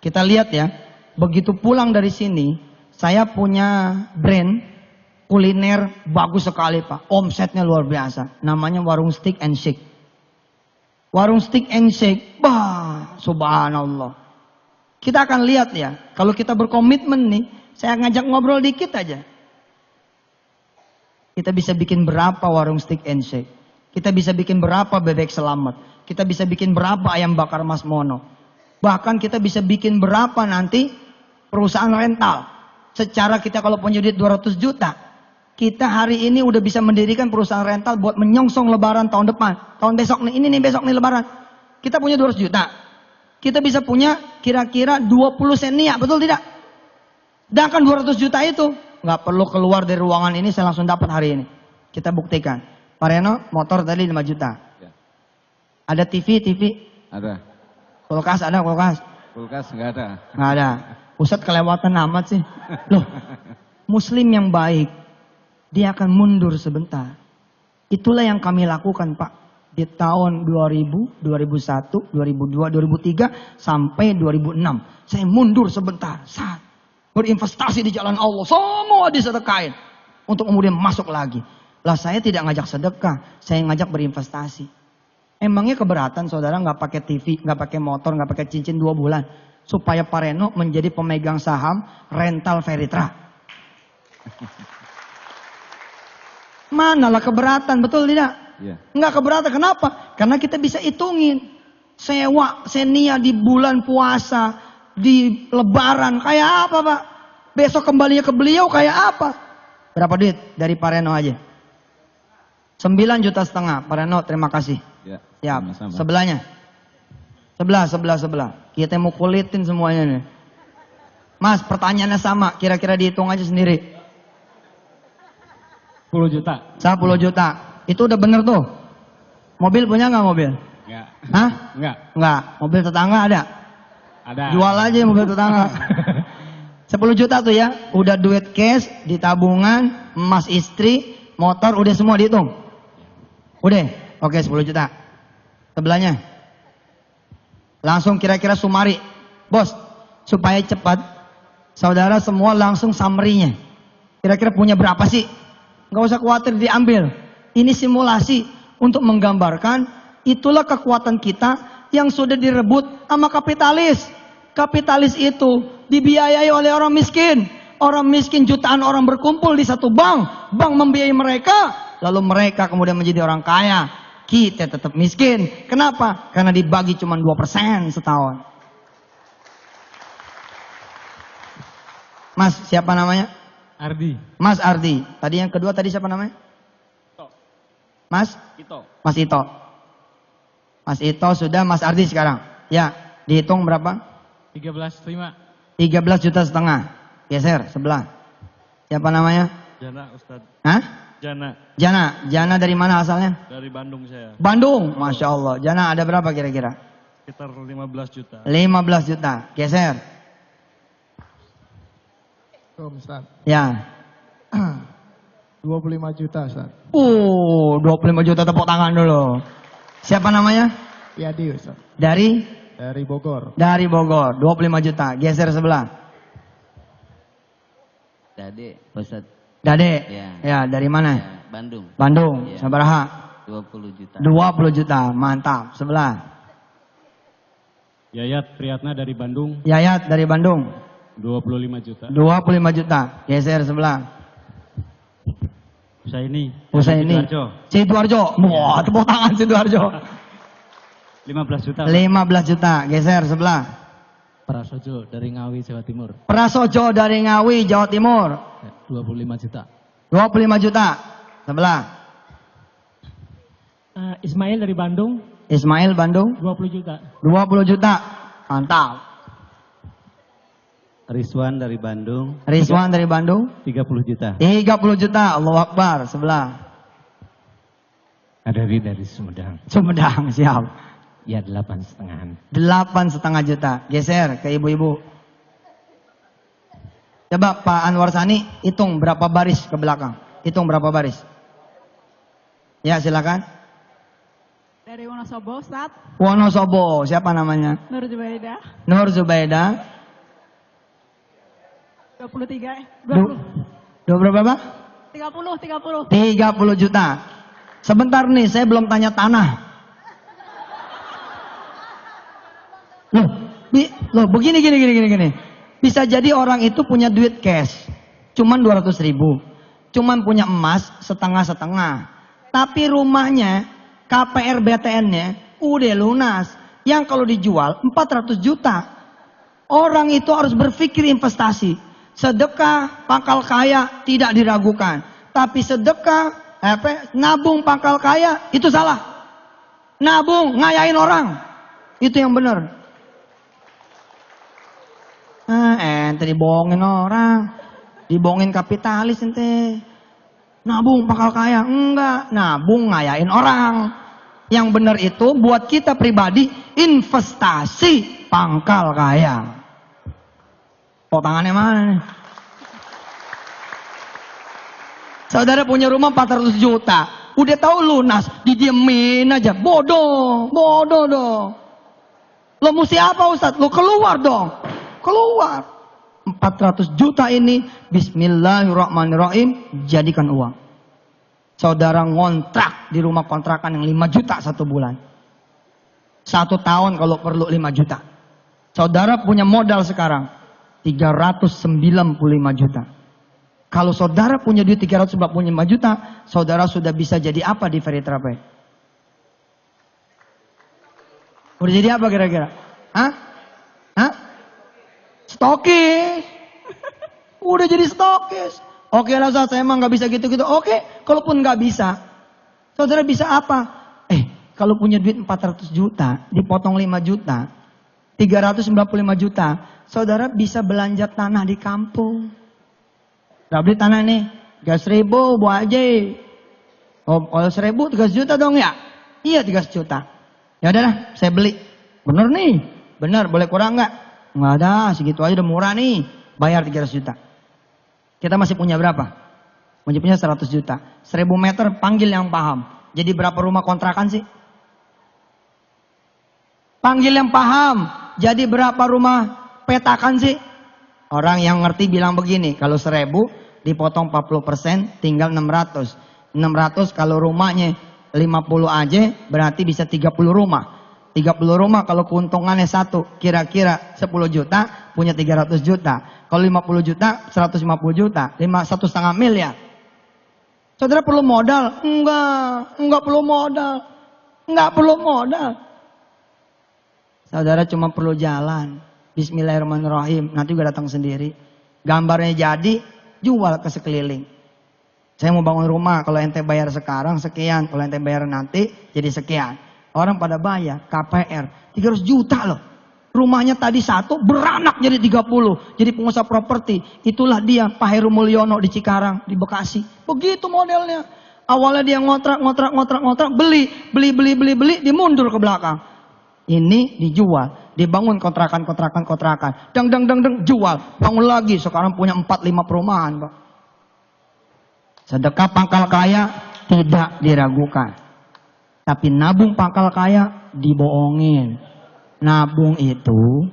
Kita lihat ya, begitu pulang dari sini, saya punya brand kuliner bagus sekali Pak. Omsetnya luar biasa. Namanya Warung Steak and Shake. Warung Steak and Shake, bah, subhanallah. Kita akan lihat ya, kalau kita berkomitmen nih, saya ngajak ngobrol dikit aja. Kita bisa bikin berapa warung Steak and Shake. Kita bisa bikin berapa bebek selamat. Kita bisa bikin berapa ayam bakar Mas Mono. Bahkan kita bisa bikin berapa nanti perusahaan rental. Secara kita kalau punya duit 200 juta. Kita hari ini udah bisa mendirikan perusahaan rental buat menyongsong lebaran tahun depan. Tahun besok nih, ini nih besok nih lebaran. Kita punya 200 juta. Kita bisa punya kira-kira 20 senia, betul tidak? Sedangkan 200 juta itu nggak perlu keluar dari ruangan ini, saya langsung dapat hari ini. Kita buktikan. Pak Reno, motor tadi 5 juta. Ya. Ada TV? Ada. Kulkas ada, kulkas? Kulkas nggak ada. Nggak ada. Ustadz kelewatan amat sih. Loh, muslim yang baik, dia akan mundur sebentar. Itulah yang kami lakukan Pak. Di tahun 2000, 2001, 2002, 2003, sampai 2006. Saya mundur sebentar. Saat berinvestasi di jalan Allah. Semua disedekain. Untuk kemudian masuk lagi. Lah saya tidak ngajak sedekah. Saya ngajak berinvestasi. Emangnya keberatan saudara nggak pakai TV, nggak pakai motor, nggak pakai cincin 2 bulan. Supaya Pak Reno menjadi pemegang saham rental Veritra. Manalah keberatan, betul tidak? Iya. Enggak keberatan, kenapa? Karena kita bisa hitungin. Sewa, senia di bulan puasa, di lebaran, kayak apa Pak? Besok kembalinya ke beliau kayak apa? Berapa duit dari Pak Reno aja? 9,5 juta. Pak Reno, terima kasih. Ya. Siap. Sama-sama. Sebelahnya. Sebelah. Kita mau kulitin semuanya nih. Mas, pertanyaannya sama. Kira-kira dihitung aja sendiri. 10 juta. 10 juta. Itu udah bener tuh. Mobil punya nggak mobil? Enggak. Hah? Enggak. Nggak. Mobil tetangga ada? Ada. Jual aja mobil tetangga. 10 juta tuh ya. Udah duit cash, di tabungan, emas istri, motor, udah semua dihitung. Udah? Oke, 10 juta. Sebelahnya. Langsung kira-kira sumari. Bos, supaya cepat, saudara semua langsung summary-nya. Kira-kira punya berapa sih? Nggak usah khawatir diambil. Ini simulasi untuk menggambarkan itulah kekuatan kita yang sudah direbut sama kapitalis. Kapitalis itu dibiayai oleh orang miskin. Orang miskin jutaan orang berkumpul di satu bank. Bank membiayai mereka. Lalu mereka kemudian menjadi orang kaya. Kita tetap miskin. Kenapa? Karena dibagi cuma 2% setahun. Mas, siapa namanya? Ardi. Mas Ardi. Tadi yang kedua tadi siapa namanya? Mas? Ito. Mas Ito. Mas Ito sudah, Mas Ardi sekarang. Ya, dihitung berapa? 13,5. 13,5 juta. Geser sebelah. Siapa namanya? Jana Ustad. Hah? Jana. Jana dari mana asalnya? Dari Bandung saya. Bandung, Masya Allah. Jana ada berapa kira-kira? Sekitar 15 juta. 15 juta. Geser. Ustaz. Ya. 25 juta Ustaz. 25 juta tepuk tangan dulu. Siapa namanya? Yadi Ustaz. Dari? Dari Bogor. Dari Bogor. 25 juta. Geser sebelah. Dade, Ustaz. Dade. Ya. Ya, dari mana? Ya, Bandung. Bandung. Ya. Sabaraha. 20 juta. 20 juta. Mantap. Sebelah. Yayat Priyatna dari Bandung. Yayat dari Bandung. 25 juta. 25 juta. Geser sebelah. Usaini. Usaini. Sidoarjo. Wah, tepuk tangan Sidoarjo. 15 juta. 15 juta. Geser sebelah. Prasojo dari Ngawi, Jawa Timur. Prasojo dari Ngawi, Jawa Timur. 25 juta. 25 juta. Sebelah. Ismail dari Bandung, Ismail Bandung. 20 juta. 20 juta. Mantap. Rizwan dari Bandung, Rizwan dari Bandung. 30 juta. 30 juta. Allahu Akbar. Sebelah. Adawi dari Sumedang. Sumedang. Siap. Ya 8,5. 8,5 juta. Geser ke ibu-ibu. Coba Pak Anwar Sani hitung berapa baris ke belakang. Hitung berapa baris. Ya silakan. Dari Wonosobo, Ustaz. Wonosobo. Siapa namanya? Nur Zubaida. Nur Zubaida. 23, Dua berapa? 30. 30 juta. Sebentar nih, saya belum tanya tanah. Loh, begini. Bisa jadi orang itu punya duit cash, cuman 200 ribu. Cuman punya emas setengah-setengah. Tapi rumahnya, KPR BTN-nya udah lunas. Yang kalau dijual 400 juta. Orang itu harus berpikir investasi. Sedekah pangkal kaya tidak diragukan. Tapi sedekah, nabung pangkal kaya itu salah. Nabung ngayain orang. Itu yang benar. Ente dibohongin orang. Dibohongin kapitalis ente. Nabung pangkal kaya. Enggak. Nabung ngayain orang. Yang benar itu buat kita pribadi investasi pangkal kaya. Tangannya mana nih? Saudara punya rumah 400 juta. Udah tahu lunas, didiemin aja. Bodoh dong. Lo mesti apa Ustadz? Lo keluar dong. Keluar. 400 juta ini bismillahirrahmanirrahim jadikan uang. Saudara ngontrak di rumah kontrakan yang 5 juta 1 bulan. 1 tahun kalau perlu 5 juta. Saudara punya modal sekarang 395 juta. Kalau saudara punya duit 395 juta, saudara sudah bisa jadi apa di Ferry Trape? Udah jadi apa kira-kira? Hah? Stokis. Udah jadi stokis. Oke lah Ustaz, saya emang gak bisa gitu-gitu. Oke, kalaupun gak bisa, saudara bisa apa? Kalau punya duit 400 juta, dipotong 5 juta, 395 juta, saudara bisa belanja tanah di kampung. Udah beli tanah nih, 300.000 Bu Haji. Oh, kalau 1.000 300 juta dong ya? Iya 300 juta. Ya udahlah, saya beli. Bener nih? Bener, boleh kurang nggak? Nggak ada, segitu aja udah murah nih. Bayar 300 juta. Kita masih punya berapa? Masih punya 100 juta. 1.000 meter panggil yang paham. Jadi berapa rumah kontrakan sih? Panggil yang paham. Jadi berapa rumah petakan sih? Orang yang ngerti bilang begini, kalau 1.000 dipotong 40% tinggal 600. 600 kalau rumahnya 50 aja berarti bisa 30 rumah. 30 rumah kalau keuntungannya 1 kira-kira 10 juta punya 300 juta. Kalau 50 juta 150 juta, 1,5 miliar. Saudara perlu modal? Enggak perlu modal. Enggak perlu modal. Saudara cuma perlu jalan. Bismillahirrahmanirrahim. Nanti juga datang sendiri. Gambarnya jadi, jual ke sekeliling. Saya mau bangun rumah, kalau ente bayar sekarang sekian. Kalau ente bayar nanti jadi sekian. Orang pada bayar, KPR. 300 juta loh. Rumahnya tadi 1, beranak jadi 30. Jadi pengusaha properti. Itulah dia Pak Heru Mulyono di Cikarang, di Bekasi. Begitu modelnya. Awalnya dia ngontrak, beli, dia mundur ke belakang. Ini dijual, dibangun kontrakan. Dang, jual. Bangun lagi, sekarang punya 4-5 perumahan, Pak. Sedekah pangkal kaya tidak diragukan. Tapi nabung pangkal kaya dibohongin. Nabung itu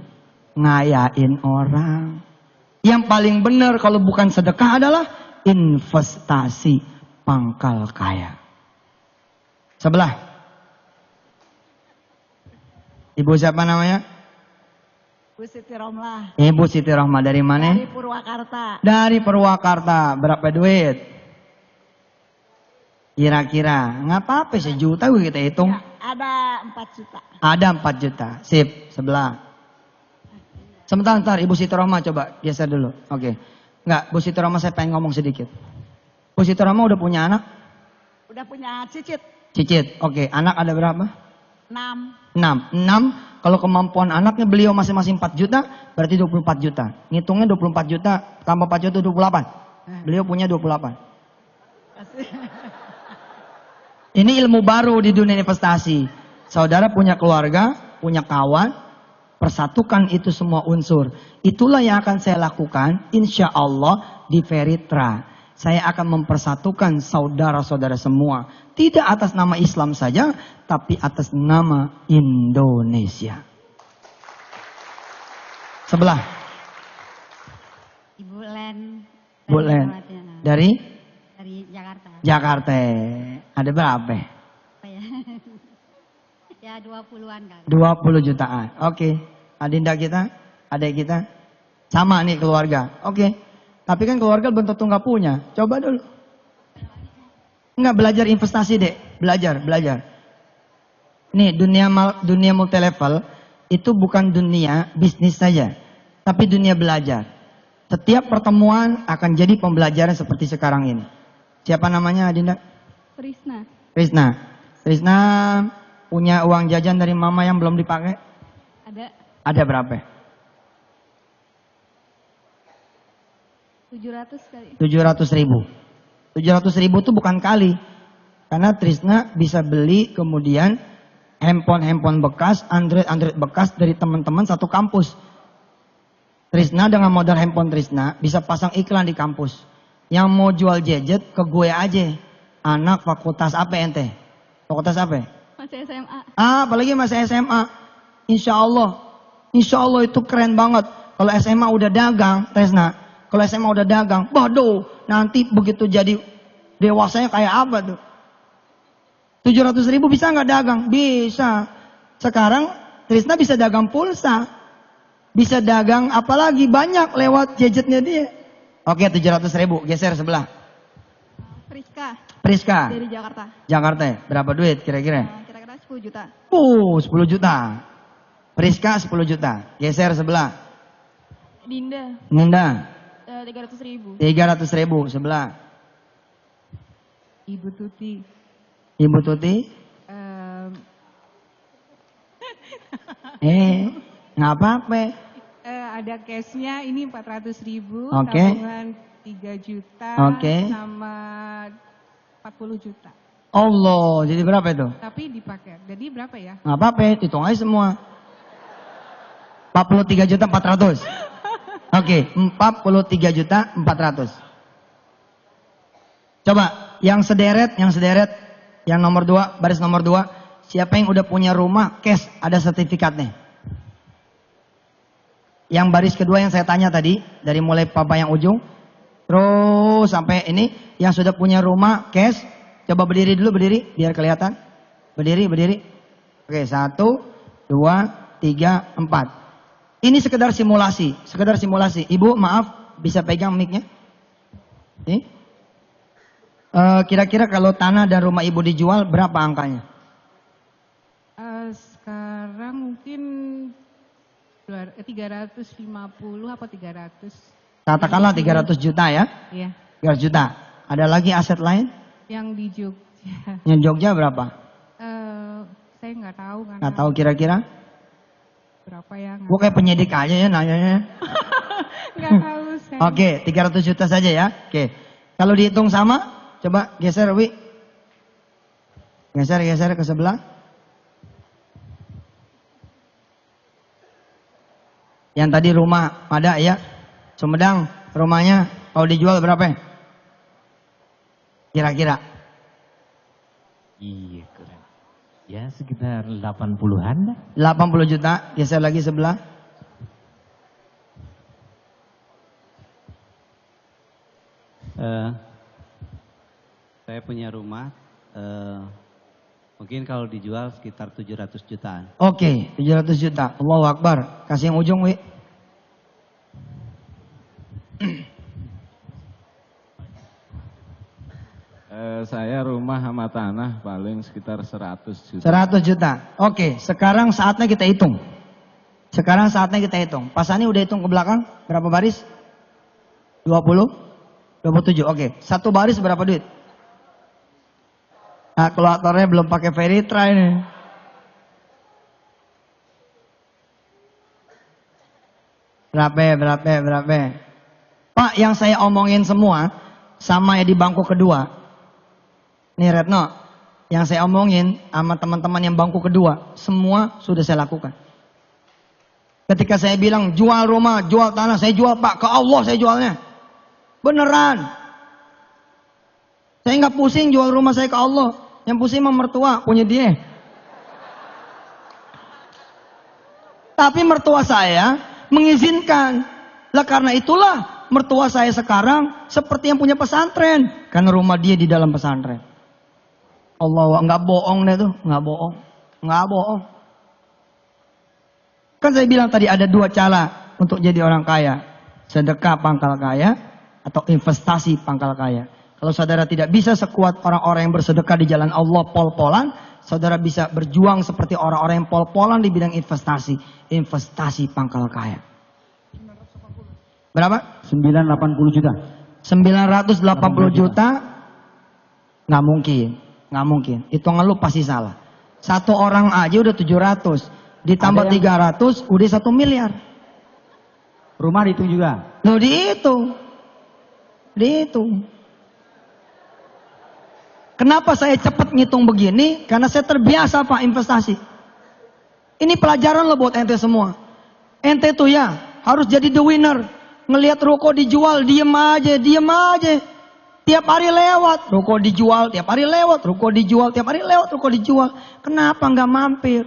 ngayain orang. Yang paling benar kalau bukan sedekah adalah investasi pangkal kaya. Sebelah. Ibu siapa namanya? Bu Siti Romlah. Ibu Siti Rohmah dari mana? Dari Purwakarta. Dari Purwakarta. Berapa duit? Kira-kira. Nggak apa-apa, sejuta kita hitung. Ya, ada 4 juta. Ada 4 juta. Sip, sebelah. Sebentar, Ibu Siti Rohmah coba geser dulu. Oke. Enggak, Bu Siti Rohmah saya pengen ngomong sedikit. Bu Siti Rohmah udah punya anak? Udah punya cicit. Cicit. Oke, anak ada berapa? 6. 6. Kalau kemampuan anaknya beliau masing-masing 4 juta, berarti 24 juta. Ngitungnya 24 juta, tambah 4 juta 28. Beliau punya 28. Ini ilmu baru di dunia investasi. Saudara punya keluarga, punya kawan, persatukan itu semua unsur. Itulah yang akan saya lakukan, insya Allah di Veritra. Saya akan mempersatukan saudara-saudara semua. Tidak atas nama Islam saja, tapi atas nama Indonesia. Sebelah. Ibu Len. Bu Len. Dari? Dari Jakarta. Jakarta. Ada berapa? Apa ya? Ya 20-an Kang. 20 jutaan. Oke. Adinda kita, adik kita. Sama nih keluarga. Oke. Tapi kan keluarga belum tentu nggak punya. Coba dulu. Nggak belajar investasi deh. Belajar. Nih dunia multi level itu bukan dunia bisnis saja. Tapi dunia belajar. Setiap pertemuan akan jadi pembelajaran seperti sekarang ini. Siapa namanya Adinda? Trisna. Trisna punya uang jajan dari mama yang belum dipakai? Ada Ada berapa? 700 kali. 700 ribu. 700 ribu itu bukan kali. Karena Trisna bisa beli kemudian handphone bekas, Android bekas dari teman-teman satu kampus. Trisna dengan modal handphone Trisna bisa pasang iklan di kampus. Yang mau jual gadget ke gue aja. Anak fakultas apa ente? Fakultas apa? Masih SMA. Apalagi masih SMA. Insya Allah itu keren banget. Kalau SMA udah dagang, Trisna. Kalau SMA udah dagang, waduh, nanti begitu jadi dewasanya kayak apa tuh? 700 ribu bisa nggak dagang? Bisa. Sekarang Trisna bisa dagang pulsa. Bisa dagang apalagi banyak lewat gadgetnya dia. Oke, 700 ribu, geser sebelah. Priska. Dari Jakarta. Jakarta, berapa duit kira-kira? Kira-kira 10 juta. 10 juta. Priska 10 juta. Geser sebelah. Dinda. 300 ribu. 300 ribu sebelah. Ibu Tuti. Ibu Tuti? Nggak apa-apa. Ada cashnya ini 400 ribu. Oke. Tabungan 3 juta. Oke. Sama 40 juta. Allah, jadi berapa itu? Tapi dipakai. Jadi berapa ya? Nggak apa-apa, hitung aja semua. 43 juta 400. Oke, 43 juta 400. Coba, yang sederet, yang nomor 2, baris nomor 2. Siapa yang udah punya rumah, cash, ada sertifikatnya. Yang baris kedua yang saya tanya tadi, dari mulai papa yang ujung, terus sampai ini, yang sudah punya rumah, cash, coba berdiri dulu, biar kelihatan. Berdiri. Oke, 1, 2, 3, 4. Ini sekedar simulasi. Ibu, maaf, bisa pegang mic-nya? Ini. Kira-kira kalau tanah dan rumah ibu dijual, berapa angkanya? Sekarang mungkin 350 apa 300. Katakanlah 300 juta ya? Iya. 300 juta. Ada lagi aset lain? Yang di Jogja. Yang Jogja berapa? Saya nggak tahu kan. Nggak tahu kira-kira? Berapa ya? Gue kayak penyidik aja ya nanyanya. Nggak tahu saya. Oke, 300 juta saja ya. Oke. Kalau dihitung sama, coba geser Wi. Geser ke sebelah. Yang tadi rumah ada ya. Sumedang rumahnya kalau dijual berapa? Kira-kira. Iya, keren. Ya sekitar 80-an dah. 80 juta, geser lagi sebelah. Saya punya rumah Mungkin kalau dijual sekitar 700 jutaan. Oke, 700 juta. Allahu Akbar. Kasih yang ujung, Wi. Saya rumah sama tanah paling sekitar 100 juta. 100 juta. Oke, sekarang saatnya kita hitung. Sekarang saatnya kita hitung. Pas Ani udah hitung ke belakang, berapa baris? 20? 27, oke. Satu baris berapa duit? Nah, kalkulatornya belum pakai Veritra ini. Berapa? Pak, yang saya omongin semua, sama ya di bangku kedua. Nih Retno, yang saya omongin sama teman-teman yang bangku kedua, semua sudah saya lakukan. Ketika saya bilang jual rumah, jual tanah, saya jual Pak, ke Allah saya jualnya. Beneran. Saya nggak pusing jual rumah saya ke Allah. Yang pusing mah mertua, punya dia. Tapi mertua saya mengizinkan. Lah karena itulah mertua saya sekarang seperti yang punya pesantren. Karena rumah dia di dalam pesantren. Allah, nggak bohong deh tuh, nggak bohong. Kan saya bilang tadi ada dua cara untuk jadi orang kaya. Sedekah pangkal kaya atau investasi pangkal kaya. Kalau saudara tidak bisa sekuat orang-orang yang bersedekah di jalan Allah pol-polan, saudara bisa berjuang seperti orang-orang yang pol-polan di bidang investasi. Investasi pangkal kaya. Berapa? 980 juta. 980 juta? Nggak mungkin. Hitungan lu pasti salah. Satu orang aja udah 700. Ditambah 300 udah 1 miliar. Rumah dihitung juga. Loh dihitung. Kenapa saya cepat ngitung begini? Karena saya terbiasa Pak investasi. Ini pelajaran loh buat ente semua. Ente tuh ya harus jadi the winner. Ngelihat ruko dijual, diem aja. Tiap hari lewat, ruko dijual, tiap hari lewat, ruko dijual, tiap hari lewat, ruko dijual. Kenapa nggak mampir?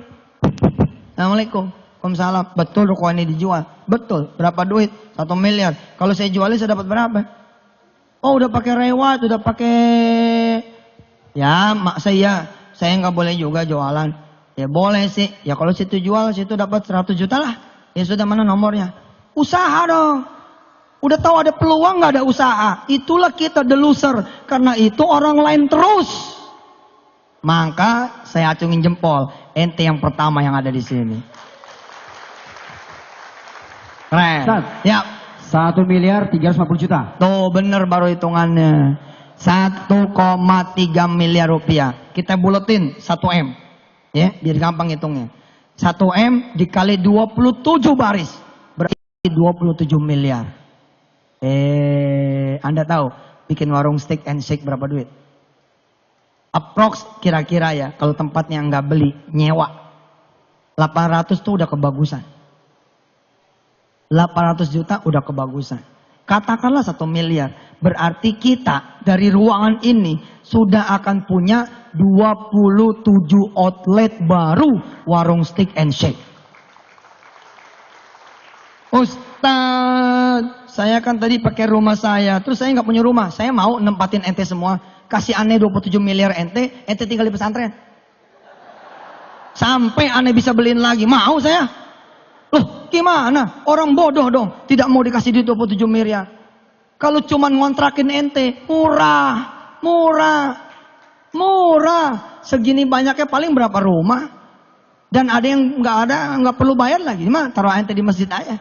Assalamualaikum. Waalaikumsalam. Betul ruko ini dijual? Betul. Berapa duit? 1 miliar. Kalau saya jualin saya dapat berapa? Oh udah pakai reward, udah pakai... Ya mak saya nggak boleh juga jualan. Ya boleh sih. Ya kalau situ jual, situ dapat 100 juta lah. Ya sudah, mana nomornya? Usaha dong. Udah tahu ada peluang nggak ada usaha. Itulah kita the loser. Karena itu orang lain terus. Maka saya acungin jempol. Ente yang pertama yang ada di sini. Keren. Ya. 1 miliar 350 juta. Tuh bener baru hitungannya. 1,3 miliar rupiah. Kita buletin 1 M. Ya, biar gampang hitungnya. 1 M dikali 27 baris. Berarti 27 miliar. Anda tahu bikin warung steak and shake berapa duit? Approx kira-kira ya, kalau tempatnya nggak beli, nyewa. 800 tuh udah kebagusan. 800 juta udah kebagusan. Katakanlah 1 miliar. Berarti kita dari ruangan ini sudah akan punya 27 outlet baru warung steak and shake. Ustaz, saya kan tadi pakai rumah saya. Terus saya nggak punya rumah. Saya mau nempatin ente semua. Kasih aneh 27 miliar ente tinggal di pesantren. Sampai aneh bisa beliin lagi. Mau saya. Loh gimana? Orang bodoh dong. Tidak mau dikasih duit 27 miliar. Kalau cuman ngontrakin ente, murah. Segini banyaknya paling berapa rumah. Dan ada yang nggak perlu bayar lagi. Gimana? Taruh ente di masjid aja.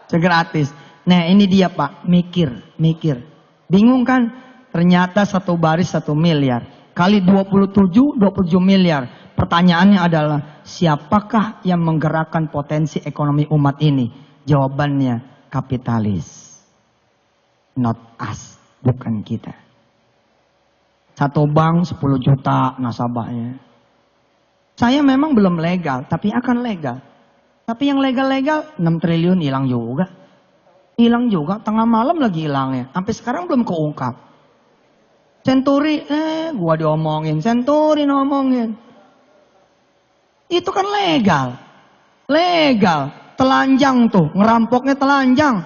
Segratis. Nah ini dia Pak. Mikir. Bingung kan? Ternyata 1 baris 1 miliar. Kali 27 miliar. Pertanyaannya adalah, siapakah yang menggerakkan potensi ekonomi umat ini? Jawabannya, kapitalis. Not us, bukan kita. 1 bank 10 juta nasabahnya. Saya memang belum legal, tapi akan legal. Tapi yang legal-legal 6 triliun hilang juga. Tengah malam lagi hilangnya. Sampai sekarang belum keungkap. Senturi, gua diomongin. Senturi ngomongin. Itu kan legal. Telanjang tuh, ngerampoknya telanjang.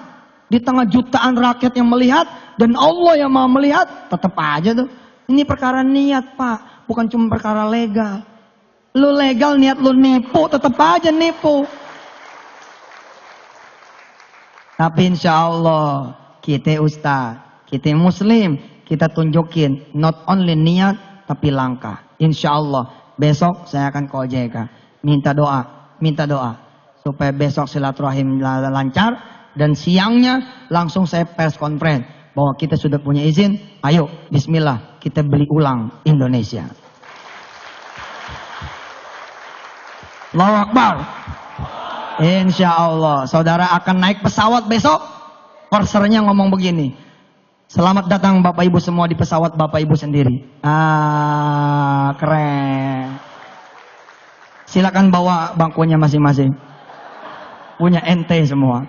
Di tengah jutaan rakyat yang melihat, dan Allah yang mau melihat, tetap aja tuh. Ini perkara niat Pak. bukan cuma perkara legal. Lu legal niat lu nipu, tetap aja nipu. Tapi insya Allah kita ustaz, kita muslim, kita tunjukin not only niat tapi langkah. Insya Allah besok saya akan ke OJK minta doa supaya besok silaturahim lancar dan siangnya langsung saya press conference bahwa kita sudah punya izin. Ayo bismillah kita beli ulang Indonesia. Allahu Akbar. Insya Allah saudara akan naik pesawat besok. Korsernya ngomong begini, selamat datang Bapak Ibu semua di pesawat Bapak Ibu sendiri. Keren. Silakan bawa bangkunya masing-masing. Punya ente semua.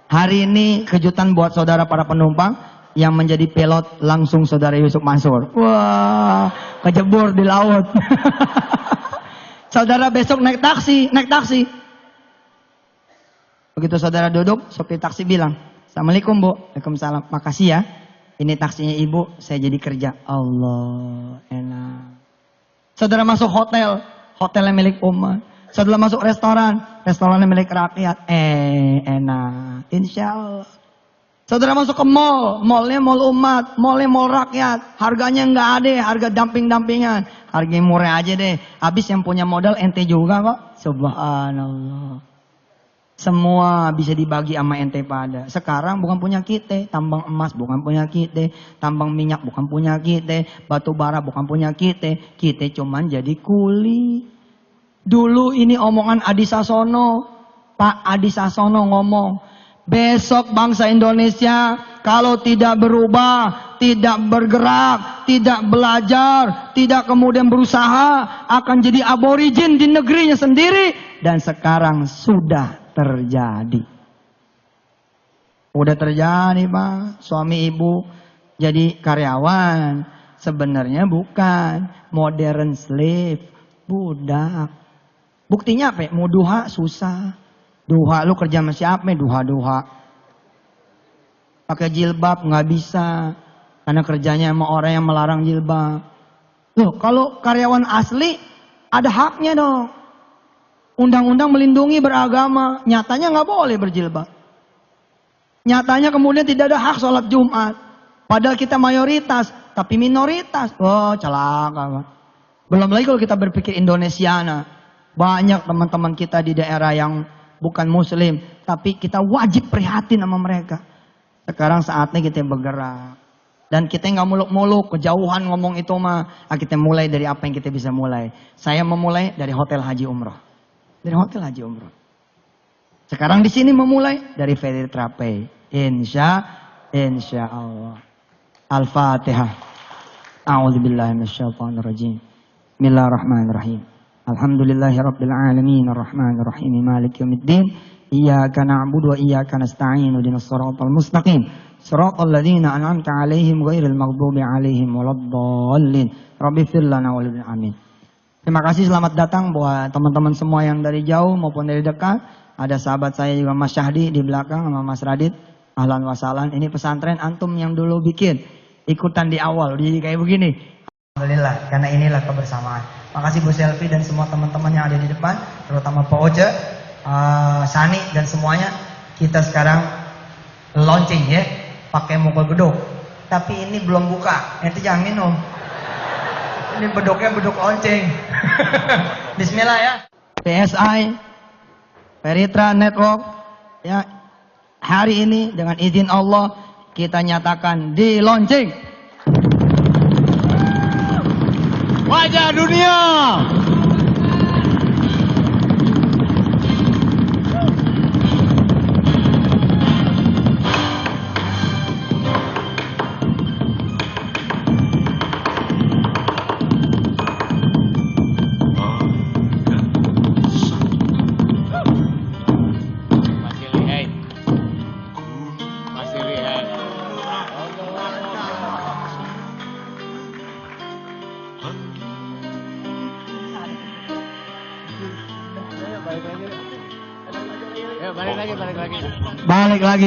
Hari ini kejutan buat saudara para penumpang yang menjadi pilot langsung saudara Yusuf Mansur. Wah, kejebur di laut. Saudara besok naik taksi. Begitu saudara duduk, sopir taksi bilang, Assalamualaikum Bu. Waalaikumsalam. Makasih ya. Ini taksinya Ibu, saya jadi kerja. Allah, enak. Saudara masuk hotelnya milik umat. Saudara masuk restorannya milik rakyat. Enak. Insya Allah. Saudara masuk ke mallnya mall umat, mallnya mall rakyat. Harganya nggak ada, harga dumping-dumpingan. Harganya murah aja deh. Habis yang punya modal ente juga kok. Subhanallah. Semua bisa dibagi sama ente pada. Sekarang bukan punya kita, tambang emas bukan punya kita, tambang minyak bukan punya kita, batu bara bukan punya kita cuman jadi kuli. Dulu ini omongan Adi Sasono, Pak Adi Sasono ngomong, besok bangsa Indonesia kalau tidak berubah, tidak bergerak, tidak belajar, tidak kemudian berusaha, akan jadi aborigin di negerinya sendiri. Dan sekarang sudah terjadi. Udah terjadi Pak. Suami ibu jadi karyawan. Sebenarnya bukan. Modern slave. Budak. Buktinya apa? Mau duha susah. Duha lu kerja sama siapa? Duha. Pakai jilbab nggak bisa. Karena kerjanya sama orang yang melarang jilbab. Loh, kalau karyawan asli ada haknya dong. Undang-undang melindungi beragama, nyatanya nggak boleh berjilbab. Nyatanya kemudian tidak ada hak sholat Jumat. Padahal kita mayoritas, tapi minoritas. Oh, celaka. Belum lagi kalau kita berpikir Indonesiana. Banyak teman-teman kita di daerah yang bukan muslim, tapi kita wajib prihatin sama mereka. Sekarang saatnya kita bergerak. Dan kita nggak muluk-muluk, kejauhan ngomong itu mah. Kita mulai dari apa yang kita bisa mulai. Saya memulai dari Hotel Haji Umroh. Dari Hotel Haji Umroh. Sekarang di sini memulai dari Federal Pay. Insya Allah. Al-Fatihah. A'udzubillahi minasyaitonirrajim. Bismillahirrahmanirrahim. Alhamdulillahirabbil alamin arrahmanir rahim maliki yaumiddin. Iyyaka na'budu wa iyyaka nasta'in ihdinas siratal mustaqim. Siratal ladzina an'amta 'alaihim ghairil maghdubi 'alaihim waladdallin. Rabbighfir lana wa lana amin. Terima kasih, selamat datang buat teman-teman semua yang dari jauh maupun dari dekat. Ada sahabat saya juga Mas Syahdi di belakang sama Mas Radit. Ahlan wa sahlan. Ini pesantren antum yang dulu bikin. Ikutan di awal, jadi kayak begini. Alhamdulillah, karena inilah kebersamaan. Makasih Bu Selvi dan semua teman-teman yang ada di depan. Terutama Pak Oce, Sani dan semuanya. Kita sekarang launching ya. Pakai mukul beduk. Tapi ini belum buka, itu jangan minum. Ini beduknya beduk lonceng. Bismillah ya. PSI, Peritra Network, ya, hari ini dengan izin Allah kita nyatakan di launching. Wajah dunia.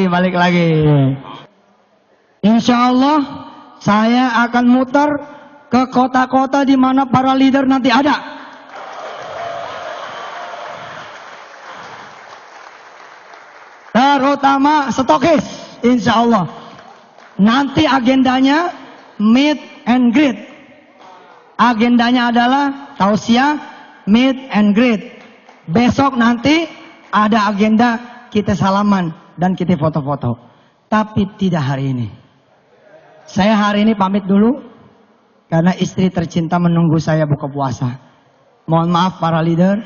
Balik lagi. Insya Allah saya akan muter ke kota-kota di mana para leader nanti ada. Terutama stokis, insya Allah. Nanti agendanya meet and greet. Agendanya adalah tausiah, meet and greet. Besok nanti ada agenda kita salaman dan kita foto-foto. Tapi tidak hari ini. Saya hari ini pamit dulu karena istri tercinta menunggu saya buka puasa. Mohon maaf para leader,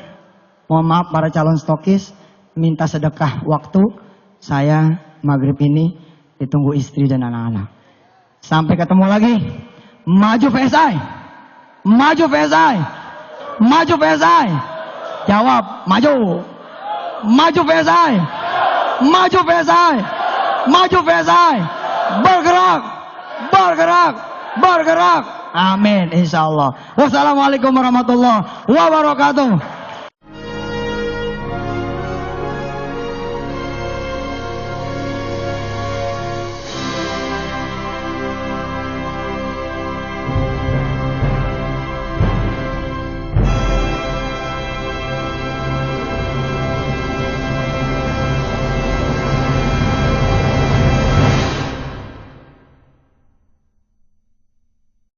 mohon maaf para calon stokis, minta sedekah waktu. Saya maghrib ini ditunggu istri dan anak-anak. Sampai ketemu lagi. Maju PSI. Maju PSI. Maju PSI. Jawab, maju. Maju PSI. Maju PSI. Maju PSI. Bergerak. Bergerak. Bergerak. Amin insyaallah. Wassalamualaikum warahmatullahi wabarakatuh.